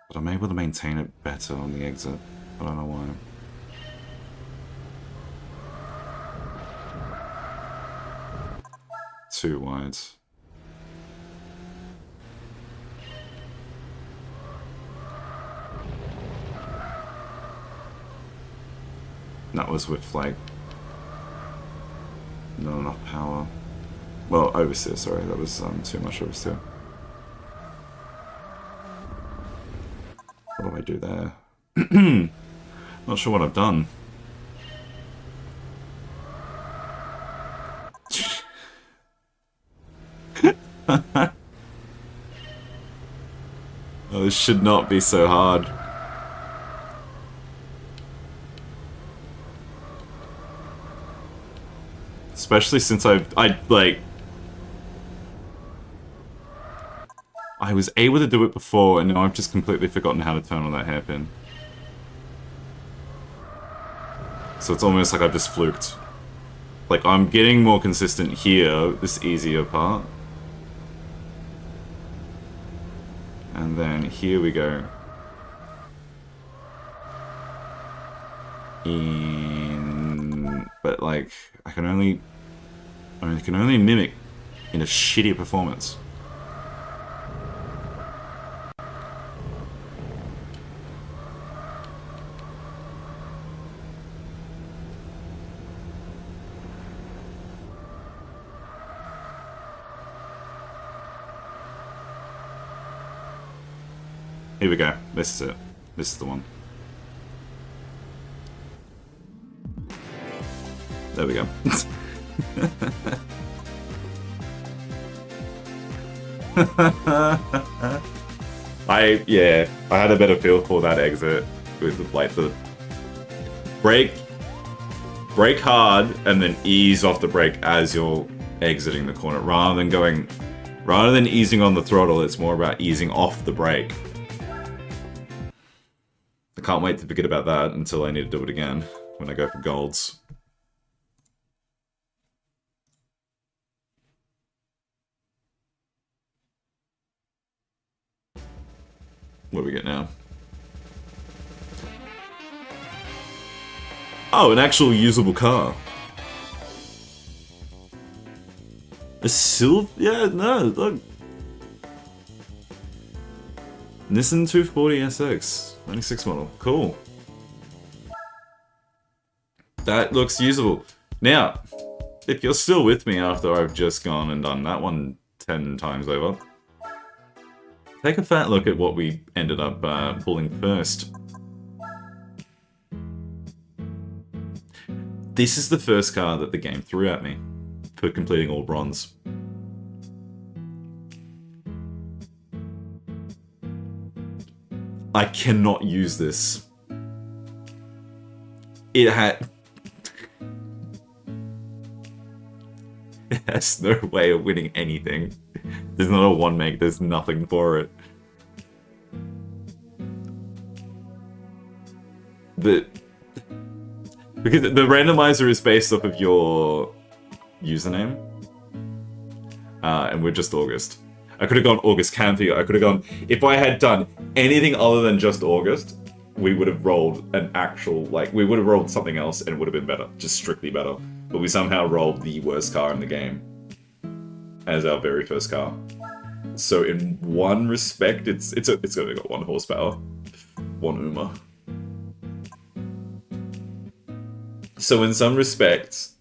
S1: But I'm able to maintain it better on the exit. I don't know why. Too wide. That was with flag. Not enough power. Well, oversteer, sorry, that was too much oversteer. What do I do there? Not sure what I've done. Oh, this should not be so hard. Especially since I was able to do it before, and now I've just completely forgotten how to turn on that hairpin. So it's almost like I've just fluked. Like, I'm getting more consistent here, this easier part. And then here we go. But like, I can only mimic in a shittier performance. Here we go. This is it. This is the one. There we go. I had a better feel for that exit with like the brake hard and then ease off the brake as you're exiting the corner, rather than easing on the throttle. It's more about easing off the brake. I can't wait to forget about that until I need to do it again when I go for golds. What do we get now? Oh, an actual usable car. A silver? Yeah, no, look. Nissan 240 SX, 96 model. Cool. That looks usable. Now, if you're still with me after I've just gone and done that one 10 times over, take a fat look at what we ended up pulling first. This is the first car that the game threw at me for completing all bronze. I cannot use this. It has no way of winning anything. There's not a one make, there's nothing for it. Because the randomizer is based off of your username. And we're just August. I could have gone August Canthy. I could have gone... If I had done anything other than just August, we would have rolled an actual... Like, we would have rolled something else and it would have been better. Just strictly better. But we somehow rolled the worst car in the game as our very first car. So in one respect, it's only got 1 horsepower. 1 UMA. So in some respects,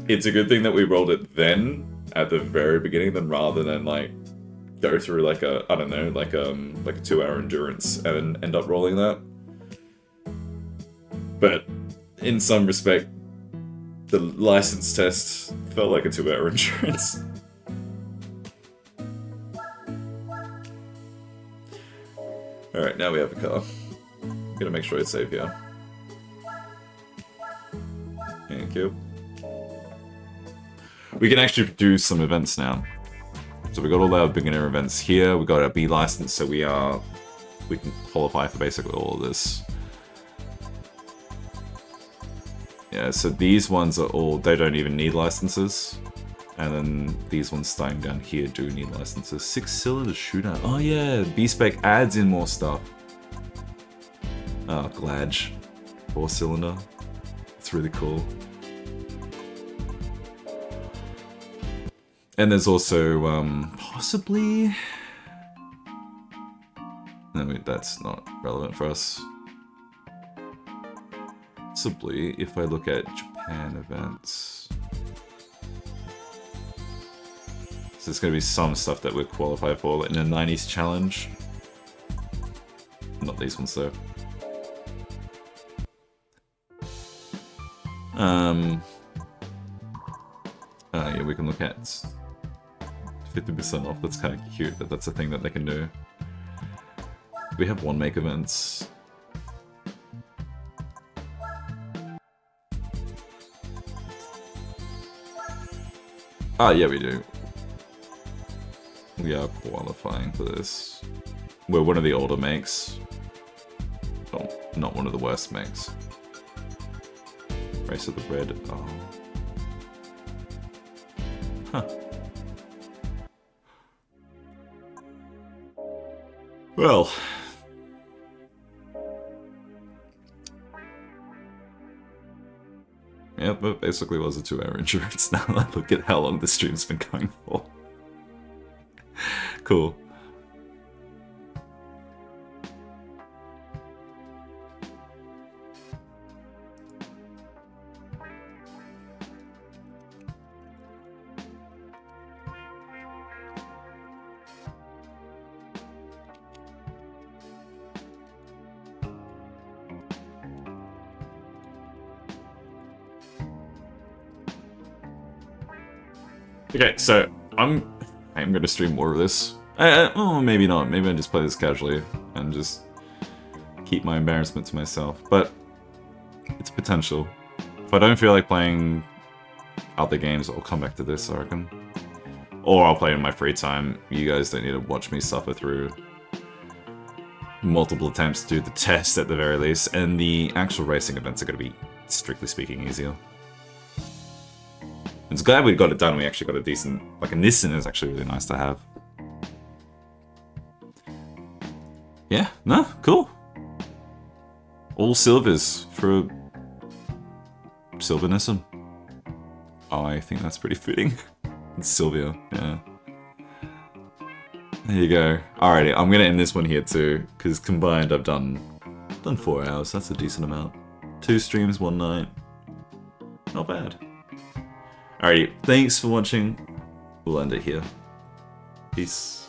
S1: it's a good thing that we rolled it then, at the very beginning, than rather than like go through like a, I don't know, like a 2-hour endurance and then end up rolling that. But in some respect, the license test felt like a 2-hour endurance. Alright, now we have a car. Gotta make sure it's safe here. Thank you. We can actually do some events now. So we got all our beginner events here. We got our B license, so we can qualify for basically all of this. Yeah, so these ones are all, they don't even need licenses. And then these ones starting down here do need licenses. 6-cylinder shootout. Oh yeah, B-Spec adds in more stuff. Oh, Gladge. 4-cylinder. It's really cool. And there's also, possibly... No, that's not relevant for us. Possibly, if I look at Japan events... So there's going to be some stuff that would qualify for, like in a 90s challenge. Not these ones though. Yeah, we can look at 50% off. That's kind of cute that that's a thing that they can do. We have one make events. Ah, yeah, we do. We are qualifying for this. We're one of the older makes. Oh, not one of the worst makes. Race of the Red. Oh. Huh. Well. Yeah, but basically was a 2-hour endurance. Now look at how long the stream's been going for. Cool. Okay, so I'm gonna stream more of this. Oh, maybe not. Maybe I just play this casually and just keep my embarrassment to myself. But it's potential. If I don't feel like playing other games, I'll come back to this, I reckon. Or I'll play in my free time. You guys don't need to watch me suffer through multiple attempts to do the test at the very least. And the actual racing events are gonna be, strictly speaking, easier. It's glad we got it done. We actually got a decent, like a Nissan is actually really nice to have. Yeah, no, cool. All silvers for a silver Nissan. Oh, I think that's pretty fitting. It's Sylvia, yeah. There you go. Alrighty, I'm gonna end this one here too, because combined I've done 4 hours. That's a decent amount. 2 streams, 1 night. Not bad. Alrighty, thanks for watching. We'll end it here. Peace.